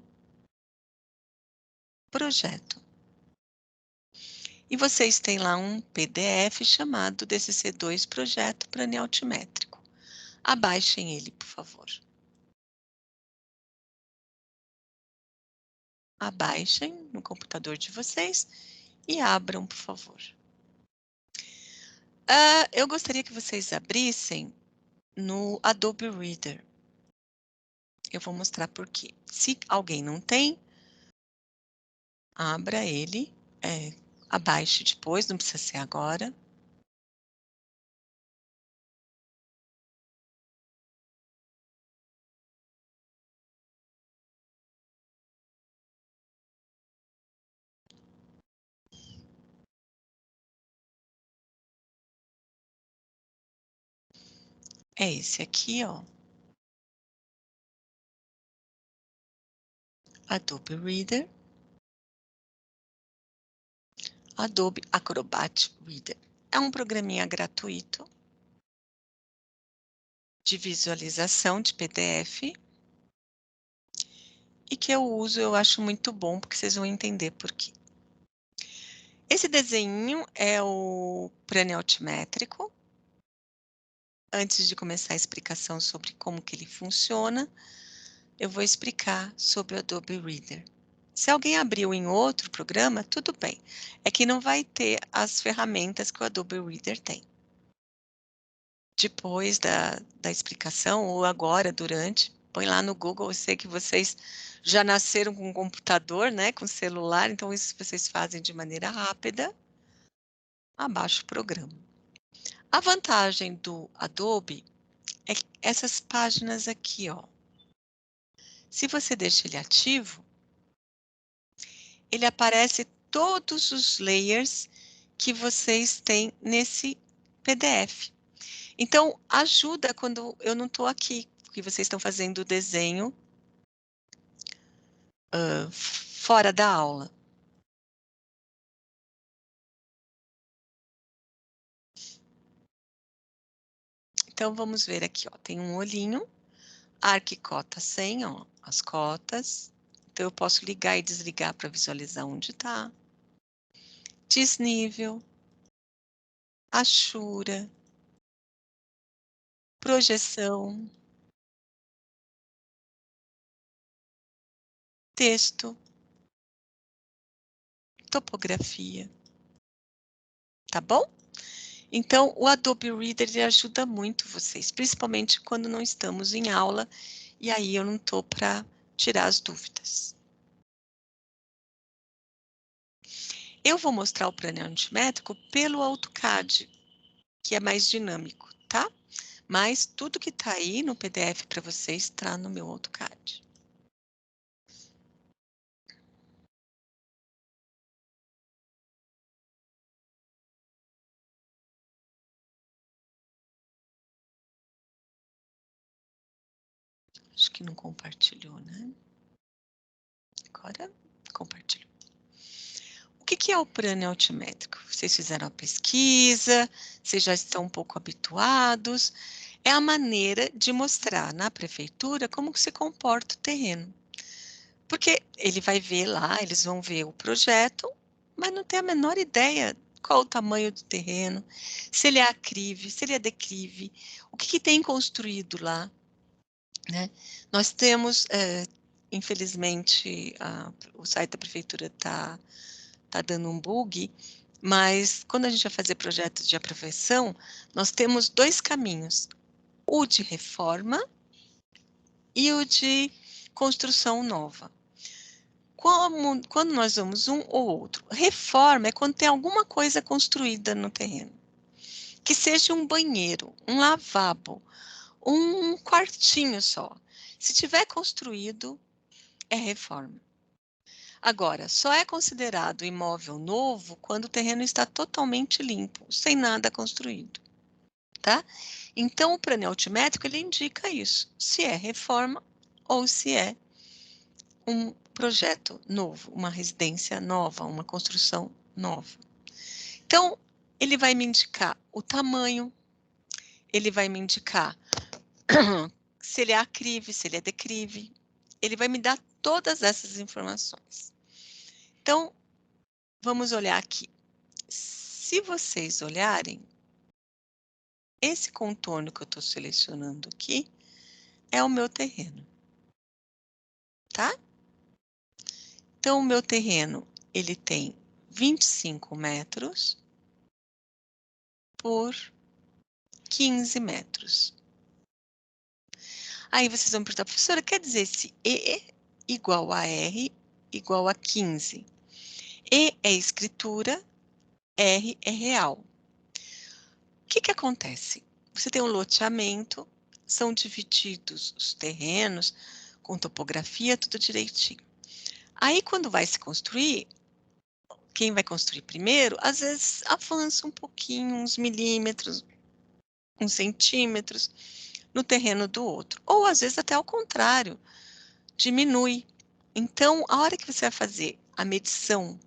Projeto. E vocês têm lá um PDF chamado DCC2 Projeto Plano Altimétrico. Abaixem ele, por favor. Abaixem no computador de vocês e abram, por favor. Eu gostaria que vocês abrissem no Adobe Reader. Eu vou mostrar por quê. Se alguém não tem, abra ele, abaixe depois, não precisa ser agora. É esse aqui, ó. Adobe Reader. Adobe Acrobat Reader. É um programinha gratuito de visualização de PDF e que eu uso, eu acho muito bom, porque vocês vão entender por quê. Esse desenho é o plano altimétrico. Antes de começar a explicação sobre como que ele funciona, eu vou explicar sobre o Adobe Reader. Se alguém abriu em outro programa, tudo bem. É que não vai ter as ferramentas que o Adobe Reader tem. Depois da explicação, ou agora, durante, põe lá no Google. Eu sei que vocês já nasceram com um computador, né, com celular, então isso vocês fazem de maneira rápida. Abaixa o programa. A vantagem do Adobe é essas páginas aqui, ó. Se você deixa ele ativo, ele aparece todos os layers que vocês têm nesse PDF. Então, ajuda quando eu não estou aqui, porque vocês estão fazendo o desenho fora da aula. Então, vamos ver aqui, ó. Tem um olhinho, arquicota 100, ó, as cotas. Então, eu posso ligar e desligar para visualizar onde está. Desnível, achura, projeção, texto, topografia, tá bom? Então, o Adobe Reader ele ajuda muito vocês, principalmente quando não estamos em aula, e aí eu não estou para tirar as dúvidas. Eu vou mostrar o plano altimétrico pelo AutoCAD, que é mais dinâmico, tá? Mas tudo que está aí no PDF para vocês está no meu AutoCAD. Acho que não compartilhou, né? Agora compartilhou. O que é o plano altimétrico? Vocês fizeram a pesquisa, vocês já estão um pouco habituados. É a maneira de mostrar na prefeitura como que se comporta o terreno. Porque ele vai ver lá, eles vão ver o projeto, mas não tem a menor ideia qual o tamanho do terreno, se ele é aclive, se ele é declive, o que tem construído lá, né? Nós temos, infelizmente, o site da prefeitura está dando um bug, mas quando a gente vai fazer projetos de aprovação, nós temos dois caminhos, o de reforma e o de construção nova. Quando nós vamos um ou outro, reforma é quando tem alguma coisa construída no terreno, que seja um banheiro, um lavabo, um quartinho só. Se tiver construído, é reforma. Agora, só é considerado imóvel novo quando o terreno está totalmente limpo, sem nada construído, tá? Então, o plano altimétrico, ele indica isso, se é reforma ou se é um projeto novo, uma residência nova, uma construção nova. Então, ele vai me indicar o tamanho, ele vai me indicar se ele é aclive, se ele é declive, ele vai me dar todas essas informações. Então, vamos olhar aqui. se vocês olharem, esse contorno que eu estou selecionando aqui é o meu terreno, tá? Então, o meu terreno, ele tem 25 metros por 15 metros. Aí vocês vão perguntar, professora, quer dizer se E igual a R igual a 15? E é escritura, R é real. O que que acontece? Você tem um loteamento, são divididos os terrenos, com topografia, tudo direitinho. Aí, quando vai se construir, quem vai construir primeiro, às vezes avança um pouquinho, uns milímetros, uns centímetros, no terreno do outro. Ou, às vezes, até ao contrário, diminui. Então, a hora que você vai fazer a medição,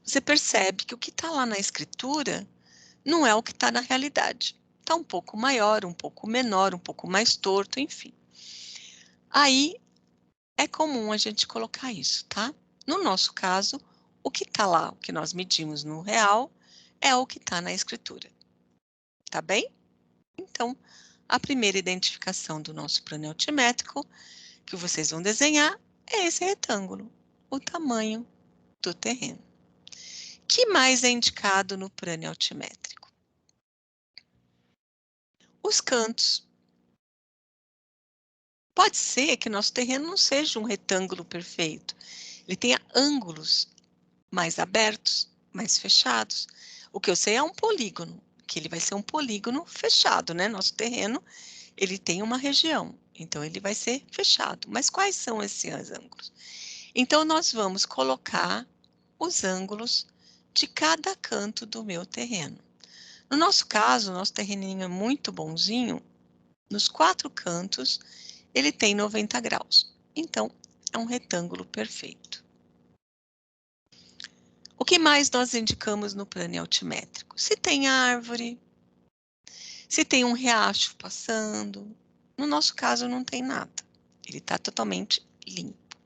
você percebe que o que está lá na escritura não é o que está na realidade. Está um pouco maior, um pouco menor, um pouco mais torto, enfim. Aí, é comum a gente colocar isso, tá? No nosso caso, o que está lá, o que nós medimos no real, é o que está na escritura. Tá bem? Então, a primeira identificação do nosso plano altimétrico que vocês vão desenhar é esse retângulo, o tamanho do terreno. Que mais é indicado no plano altimétrico? Os cantos. Pode ser que nosso terreno não seja um retângulo perfeito. Ele tenha ângulos mais abertos, mais fechados. O que eu sei é um polígono, que ele vai ser um polígono fechado, né? Nosso terreno, ele tem uma região, então ele vai ser fechado. Mas quais são esses ângulos? Então, nós vamos colocar os ângulos de cada canto do meu terreno. No nosso caso, o nosso terreninho é muito bonzinho, nos 4 cantos, ele tem 90 graus. Então, é um retângulo perfeito. O que mais nós indicamos no plano altimétrico? Se tem árvore, se tem um riacho passando. No nosso caso, não tem nada. Ele está totalmente limpo.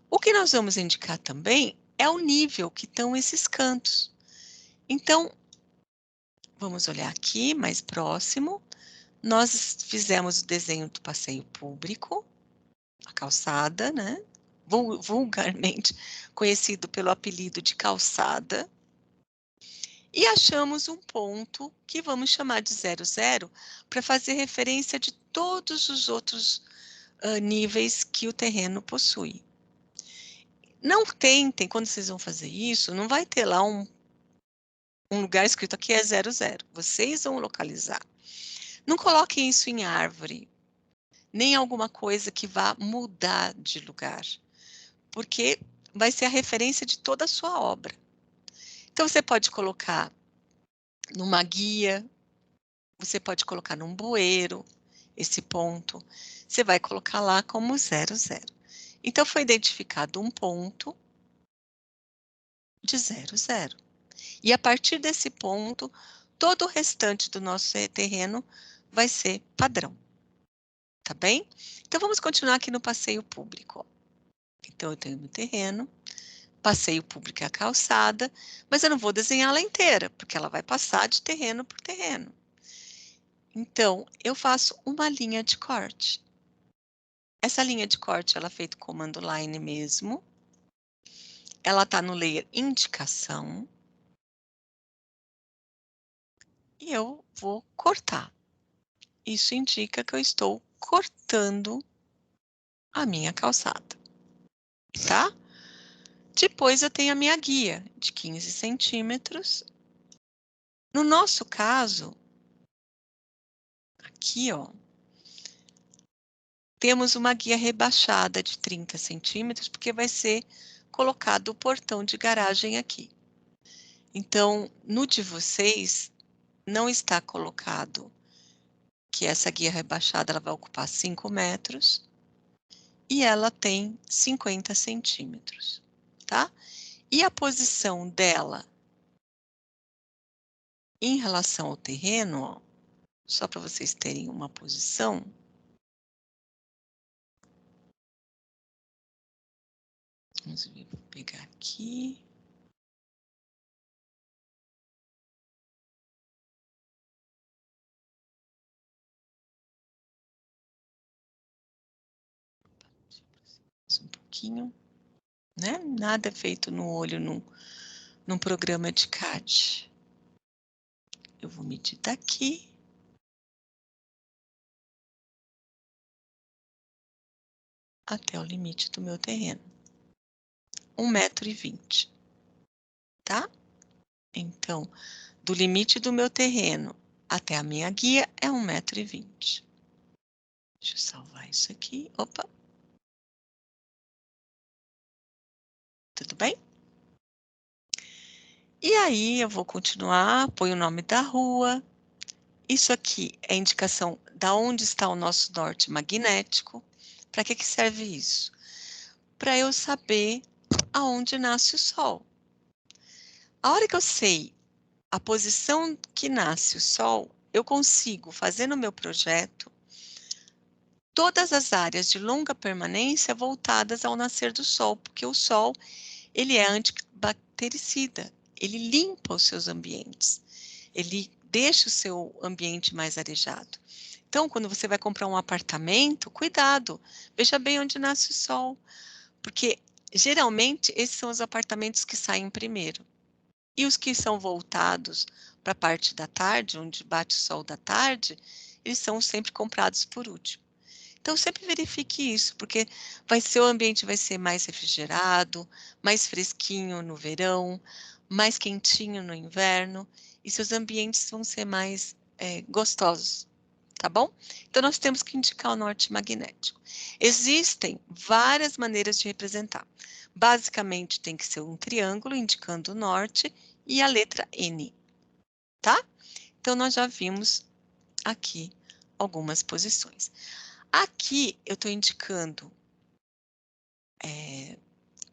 O que nós vamos indicar também é o nível que estão esses cantos. Então, vamos olhar aqui mais próximo. Nós fizemos o desenho do passeio público, a calçada, né? Vulgarmente conhecido pelo apelido de calçada. E achamos um ponto que vamos chamar de 00 para fazer referência de todos os outros níveis que o terreno possui. Não tentem, quando vocês vão fazer isso, não vai ter lá um lugar escrito aqui é 00. Vocês vão localizar. Não coloquem isso em árvore, nem alguma coisa que vá mudar de lugar, porque vai ser a referência de toda a sua obra. Então, você pode colocar numa guia, você pode colocar num bueiro, esse ponto. Você vai colocar lá como 00. Então, foi identificado um ponto de 00. E a partir desse ponto, todo o restante do nosso terreno vai ser padrão. Tá bem? Então, vamos continuar aqui no passeio público. Então, eu tenho meu terreno, passeio público é a calçada, mas eu não vou desenhá-la inteira, porque ela vai passar de terreno por terreno. Então, eu faço uma linha de corte. Essa linha de corte, ela é feita com comando line mesmo. Ela está no layer indicação. E eu vou cortar. Isso indica que eu estou cortando a minha calçada, tá? Depois eu tenho a minha guia de 15 centímetros. No nosso caso, aqui, ó, temos uma guia rebaixada de 30 centímetros, porque vai ser colocado o portão de garagem aqui. Então, no de vocês, não está colocado que essa guia rebaixada ela vai ocupar 5 metros e ela tem 50 centímetros, tá? E a posição dela em relação ao terreno, ó, só para vocês terem uma posição, vamos ver, vou pegar aqui. pouquinho, né? Nada é feito no olho num programa de CAD. Eu vou medir daqui. Até o limite do meu terreno. 1,20 m, tá? Então, do limite do meu terreno até a minha guia é 1,20 m. Deixa eu salvar isso aqui. Opa! Tudo bem? E aí, eu vou continuar, põe o nome da rua. Isso aqui é indicação da onde está o nosso norte magnético. Para que serve isso? Para eu saber aonde nasce o Sol. A hora que eu sei a posição que nasce o Sol, eu consigo fazer no meu projeto todas as áreas de longa permanência voltadas ao nascer do Sol, porque o Sol, ele é antibactericida, ele limpa os seus ambientes, ele deixa o seu ambiente mais arejado. Então, quando você vai comprar um apartamento, cuidado, veja bem onde nasce o Sol, porque geralmente esses são os apartamentos que saem primeiro. E os que são voltados para a parte da tarde, onde bate o sol da tarde, eles são sempre comprados por último. Então, sempre verifique isso, porque o ambiente vai ser mais refrigerado, mais fresquinho no verão, mais quentinho no inverno, e seus ambientes vão ser mais gostosos, tá bom? Então, nós temos que indicar o norte magnético. Existem várias maneiras de representar. Basicamente, tem que ser um triângulo indicando o norte e a letra N, tá? Então, nós já vimos aqui algumas posições. Aqui, eu estou indicando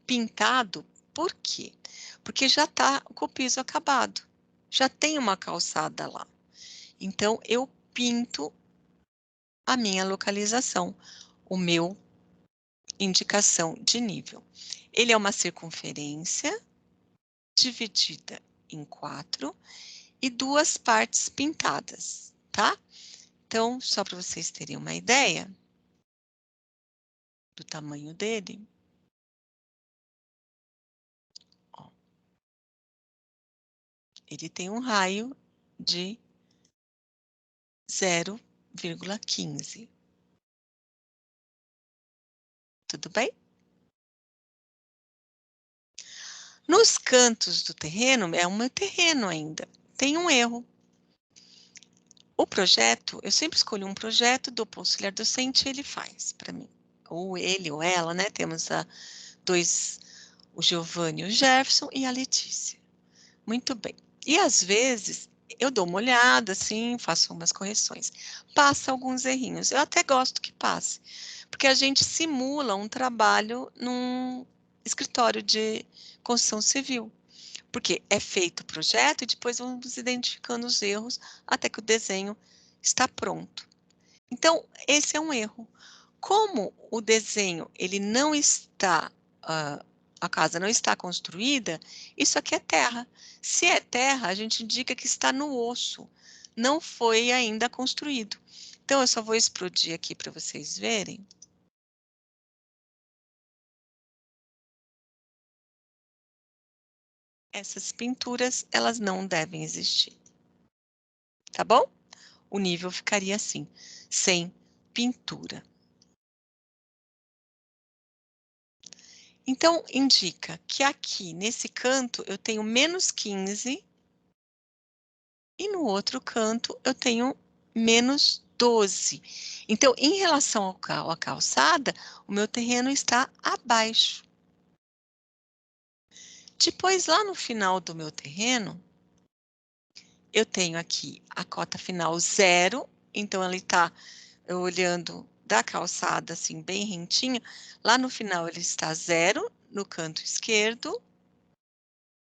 pintado, por quê? Porque já está com o piso acabado, já tem uma calçada lá. Então, eu pinto a minha localização, o meu indicação de nível. Ele é uma circunferência dividida em 4 e 2 partes pintadas, tá? Então, só para vocês terem uma ideia do tamanho dele, ó, ele tem um raio de 0,15. Tudo bem? Nos cantos do terreno, é um terreno ainda, tem um erro. O projeto, eu sempre escolho um projeto, dou para o auxiliar docente e ele faz para mim. Ou ele ou ela, né? Temos o Giovanni, o Jefferson e a Letícia. Muito bem. E às vezes eu dou uma olhada, assim, faço umas correções. Passa alguns errinhos. Eu até gosto que passe, porque a gente simula um trabalho num escritório de construção civil. Porque é feito o projeto e depois vamos identificando os erros até que o desenho está pronto. Então, esse é um erro. Como o desenho ele não está, a casa não está construída, isso aqui é terra. Se é terra, a gente indica que está no osso, não foi ainda construído. Então, eu só vou explodir aqui para vocês verem. Essas pinturas, elas não devem existir. Tá bom? O nível ficaria assim, sem pintura. Então, indica que aqui, nesse canto, eu tenho -15 e no outro canto eu tenho -12. Então, em relação à calçada, o meu terreno está abaixo. Depois, lá no final do meu terreno, eu tenho aqui a cota final 0, então ele está olhando da calçada, assim, bem rentinho. Lá no final ele está 0, no canto esquerdo,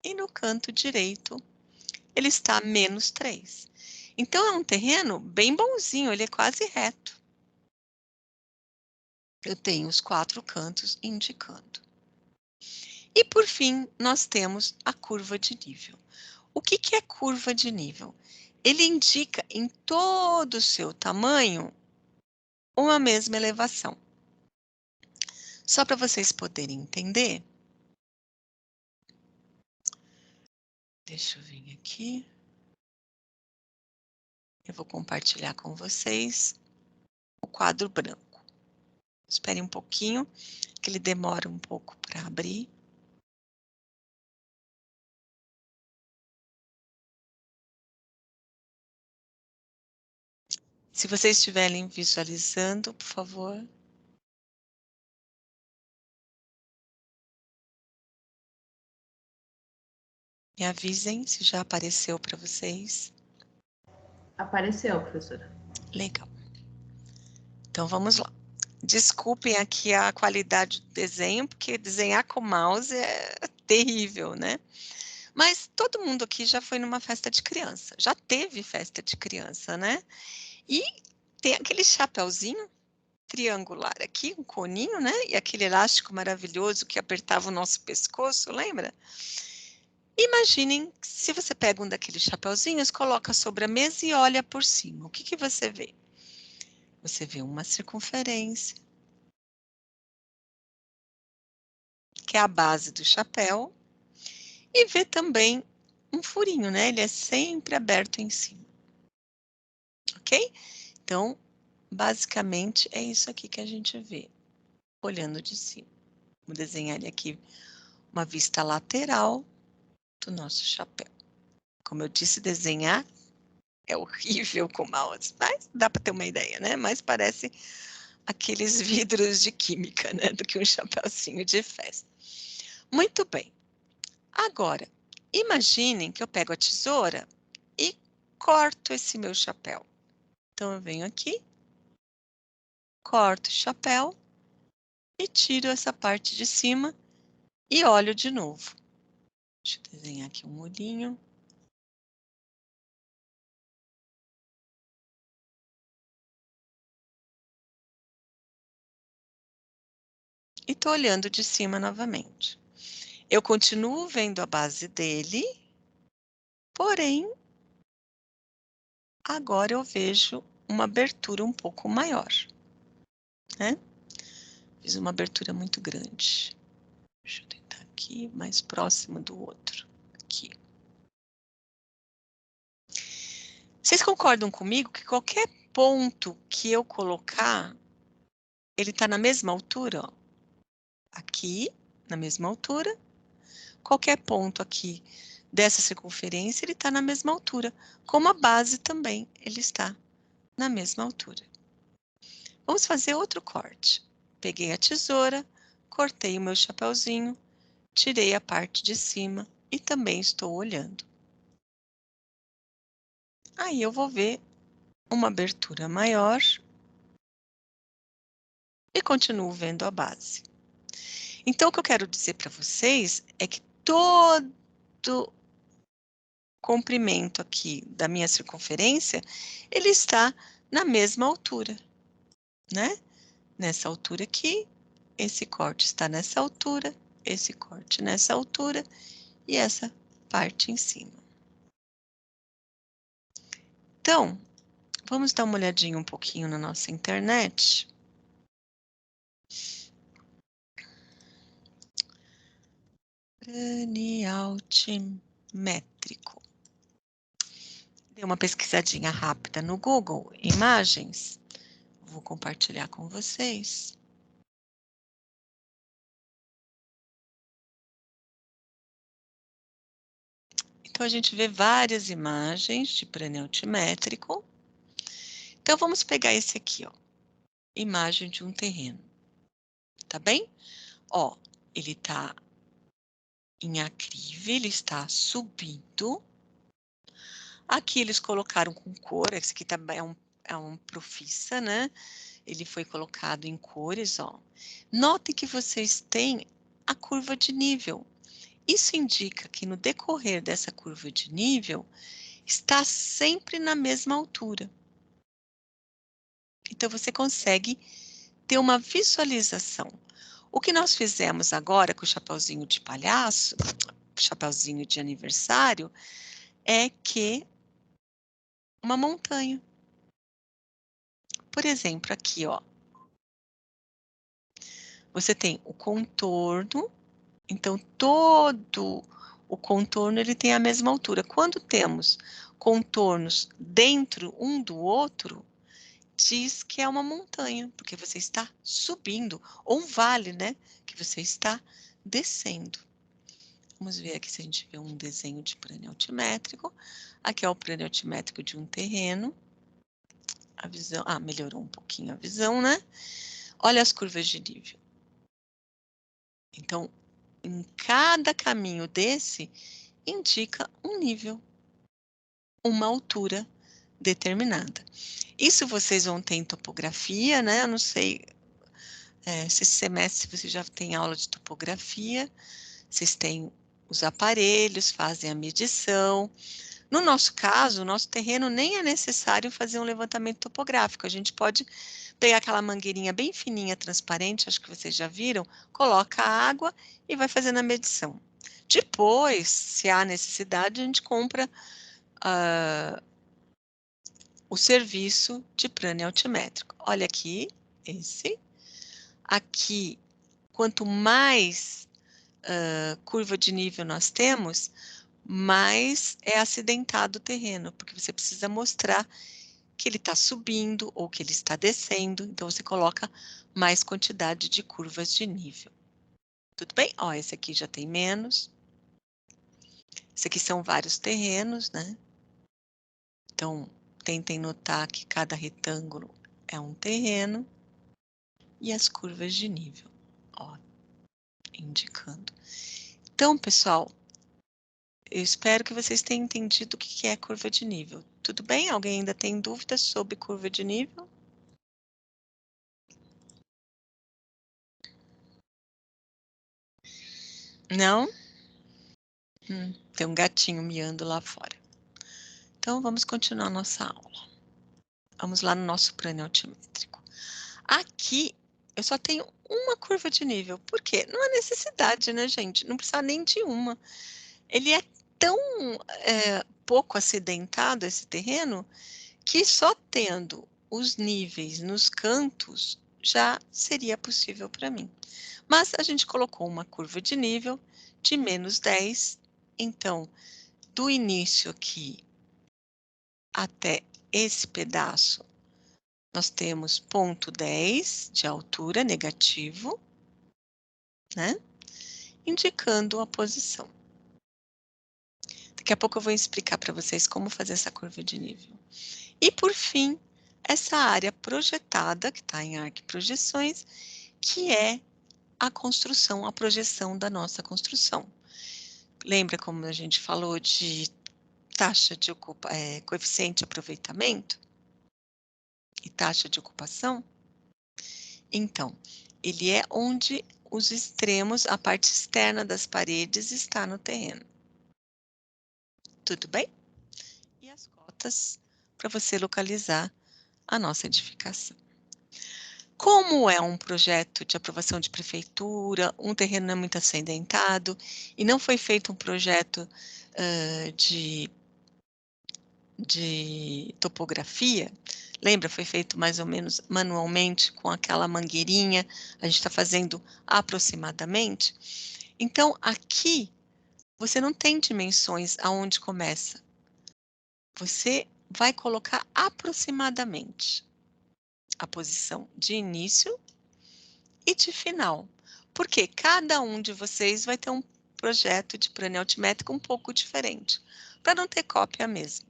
e no canto direito ele está -3. Então, é um terreno bem bonzinho, ele é quase reto. Eu tenho os 4 cantos indicando. E, por fim, nós temos a curva de nível. O que é curva de nível? Ele indica em todo o seu tamanho uma mesma elevação. Só para vocês poderem entender. Deixa eu vir aqui. Eu vou compartilhar com vocês o quadro branco. Espere um pouquinho, que ele demora um pouco para abrir. Se vocês estiverem visualizando, por favor. Me avisem se já apareceu para vocês. Apareceu, professora. Legal. Então, vamos lá. Desculpem aqui a qualidade do desenho, porque desenhar com mouse é terrível, né? Mas todo mundo aqui já foi numa festa de criança, já teve festa de criança, né? E tem aquele chapeuzinho triangular aqui, um coninho, né? E aquele elástico maravilhoso que apertava o nosso pescoço, lembra? Imaginem se você pega um daqueles chapeuzinhos, coloca sobre a mesa e olha por cima. O que que você vê? Você vê uma circunferência, que é a base do chapéu, e vê também um furinho, né? Ele é sempre aberto em cima. Ok? Então, basicamente, é isso aqui que a gente vê, olhando de cima. Vou desenhar aqui uma vista lateral do nosso chapéu. Como eu disse, desenhar é horrível com mouse, mas dá para ter uma ideia, né? Mas parece aqueles vidros de química, né? Do que um chapéuzinho de festa. Muito bem. Agora, imaginem que eu pego a tesoura e corto esse meu chapéu. Então, eu venho aqui, corto o chapéu e tiro essa parte de cima e olho de novo. Deixa eu desenhar aqui um olhinho. E tô olhando de cima novamente. Eu continuo vendo a base dele, porém, agora eu vejo uma abertura um pouco maior, né? Fiz uma abertura muito grande. Deixa eu tentar aqui, mais próximo do outro. Aqui. Vocês concordam comigo que qualquer ponto que eu colocar, ele está na mesma altura? Ó. Aqui, na mesma altura. Qualquer ponto aqui dessa circunferência, ele está na mesma altura. Como a base também, ele está na mesma altura. Vamos fazer outro corte. Peguei a tesoura, cortei o meu chapeuzinho, tirei a parte de cima e também estou olhando. Aí eu vou ver uma abertura maior e continuo vendo a base. Então, o que eu quero dizer para vocês é que todo comprimento aqui da minha circunferência, ele está na mesma altura, né? Nessa altura aqui, esse corte está nessa altura, esse corte nessa altura e essa parte em cima. Então, vamos dar uma olhadinha um pouquinho na nossa internet. Cranialtimétrico. Dei uma pesquisadinha rápida no Google, imagens. Vou compartilhar com vocês. Então, a gente vê várias imagens de cranialtimétrico. Então, vamos pegar esse aqui, ó. Imagem de um terreno. Tá bem? Ó, ele tá em aclive, ele está subindo. Aqui eles colocaram com cor, esse aqui também é um profissa, né? Ele foi colocado em cores, ó. Notem que vocês têm a curva de nível. Isso indica que no decorrer dessa curva de nível, está sempre na mesma altura. Então, você consegue ter uma visualização. O que nós fizemos agora com o chapeuzinho de palhaço, chapeuzinho de aniversário, é que uma montanha. Por exemplo, aqui, ó. Você tem o contorno, então todo o contorno ele tem a mesma altura. Quando temos contornos dentro um do outro, diz que é uma montanha, porque você está subindo, ou um vale, né? Que você está descendo. Vamos ver aqui se a gente vê um desenho de plano altimétrico. Aqui é o plano altimétrico de um terreno. A visão, melhorou um pouquinho a visão, né? Olha as curvas de nível. Então, em cada caminho desse, indica um nível, uma altura determinada. Isso vocês vão ter em topografia, né? Eu não sei se esse semestre você já tem aula de topografia, vocês têm os aparelhos, fazem a medição. No nosso caso, o nosso terreno nem é necessário fazer um levantamento topográfico. A gente pode pegar aquela mangueirinha bem fininha, transparente, acho que vocês já viram, coloca a água e vai fazendo a medição. Depois, se há necessidade, a gente compra o serviço de plano altimétrico. Olha aqui, esse. Aqui, quanto mais curva de nível nós temos, mais é acidentado o terreno, porque você precisa mostrar que ele está subindo ou que ele está descendo, então você coloca mais quantidade de curvas de nível. Tudo bem? Ó, esse aqui já tem menos. Esse aqui são vários terrenos, né? Então, tentem notar que cada retângulo é um terreno e as curvas de nível, ó, indicando. Então, pessoal, eu espero que vocês tenham entendido o que é curva de nível. Tudo bem? Alguém ainda tem dúvidas sobre curva de nível? Não? Tem um gatinho miando lá fora. Então, vamos continuar nossa aula. Vamos lá no nosso plano altimétrico. Aqui, eu só tenho uma curva de nível. Por quê? Não há necessidade, né, gente? Não precisa nem de uma. Ele é tão pouco acidentado, esse terreno, que só tendo os níveis nos cantos já seria possível para mim. Mas a gente colocou uma curva de nível de menos 10, então, do início aqui até esse pedaço, nós temos ponto 10 de altura, negativo, né? Indicando a posição. Daqui a pouco eu vou explicar para vocês como fazer essa curva de nível. E, por fim, essa área projetada, que está em arquiprojeções, que é a construção, a projeção da nossa construção. Lembra como a gente falou de taxa de coeficiente de aproveitamento e taxa de ocupação? Então, ele é onde os extremos, a parte externa das paredes está no terreno. Tudo bem? E as cotas para você localizar a nossa edificação. Como é um projeto de aprovação de prefeitura, um terreno não é muito acidentado e não foi feito um projeto de topografia, lembra, foi feito mais ou menos manualmente com aquela mangueirinha, a gente está fazendo aproximadamente. Então, aqui, você não tem dimensões aonde começa. Você vai colocar aproximadamente a posição de início e de final. Porque cada um de vocês vai ter um projeto de plano altimétrico um pouco diferente, para não ter cópia mesmo.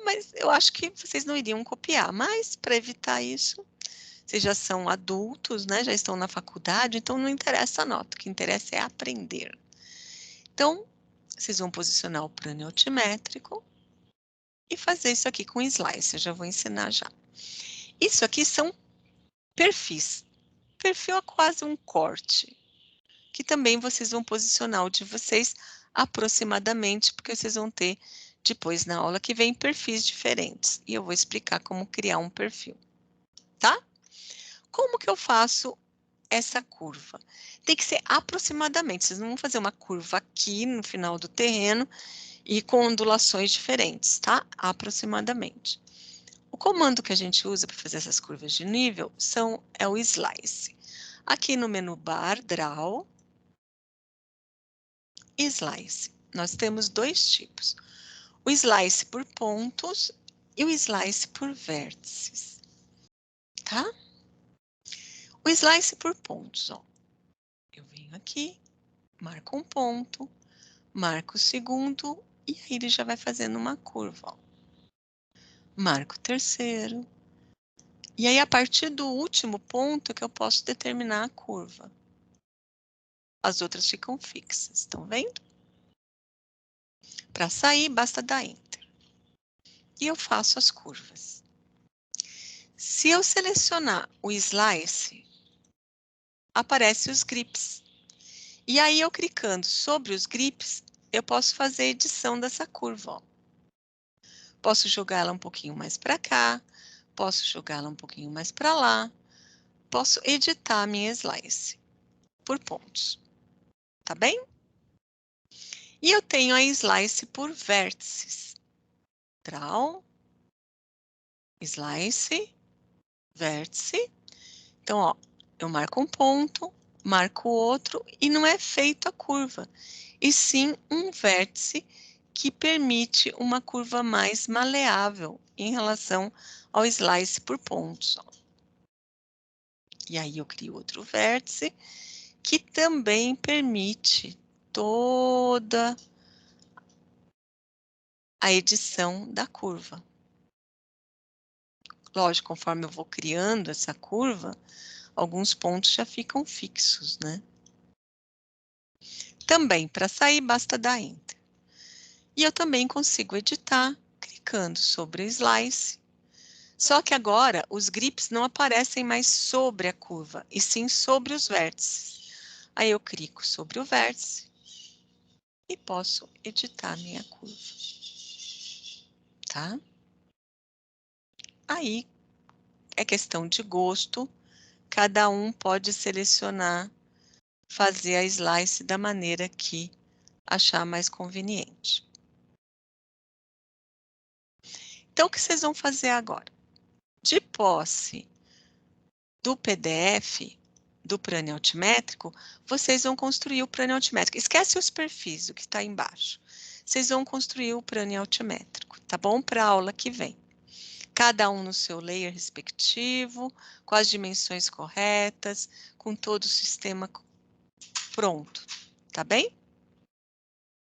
Mas eu acho que vocês não iriam copiar, mas para evitar isso, vocês já são adultos, né? Já estão na faculdade, então não interessa a nota, o que interessa é aprender. Então, vocês vão posicionar o plano altimétrico e fazer isso aqui com slice, eu já vou ensinar já. Isso aqui são perfis. Perfil é quase um corte, que também vocês vão posicionar o de vocês aproximadamente, porque vocês vão ter depois na aula que vem perfis diferentes. E eu vou explicar como criar um perfil, tá? Como que eu faço essa curva? Tem que ser aproximadamente, vocês não vão fazer uma curva aqui no final do terreno e com ondulações diferentes, tá? Aproximadamente. O comando que a gente usa para fazer essas curvas de nível é o slice. Aqui no menu bar, Draw, Slice. Nós temos dois tipos. O Slice por pontos e o Slice por vértices, tá? O Slice por pontos, ó. Eu venho aqui, marco um ponto, marco o segundo e aí ele já vai fazendo uma curva, ó. Marco o terceiro. E aí, a partir do último ponto que eu posso determinar a curva. As outras ficam fixas, estão vendo? Para sair, basta dar Enter. E eu faço as curvas. Se eu selecionar o Slice, aparecem os grips. E aí, eu clicando sobre os grips, eu posso fazer a edição dessa curva, ó. Posso jogar ela um pouquinho mais para cá, posso jogar ela um pouquinho mais para lá, posso editar a minha Slice por pontos, tá bem? E eu tenho a Slice por vértices. Draw, Slice, vértice. Então, ó, eu marco um ponto, marco outro e não é feito a curva, e sim um vértice que permite uma curva mais maleável em relação ao Slice por pontos, ó. E aí eu crio outro vértice que também permite toda a edição da curva. Lógico, conforme eu vou criando essa curva, alguns pontos já ficam fixos, né? Também, para sair, basta dar Enter. E eu também consigo editar clicando sobre o Slice. Só que agora os grips não aparecem mais sobre a curva, e sim sobre os vértices. Aí eu clico sobre o vértice e posso editar minha curva, tá? Aí é questão de gosto, cada um pode selecionar, fazer a Slice da maneira que achar mais conveniente. Então, o que vocês vão fazer agora? De posse do PDF, do plano altimétrico, vocês vão construir o plano altimétrico. Esquece os perfis, o que está embaixo. Vocês vão construir o plano altimétrico, tá bom? Para a aula que vem. Cada um no seu layer respectivo, com as dimensões corretas, com todo o sistema pronto, tá bem?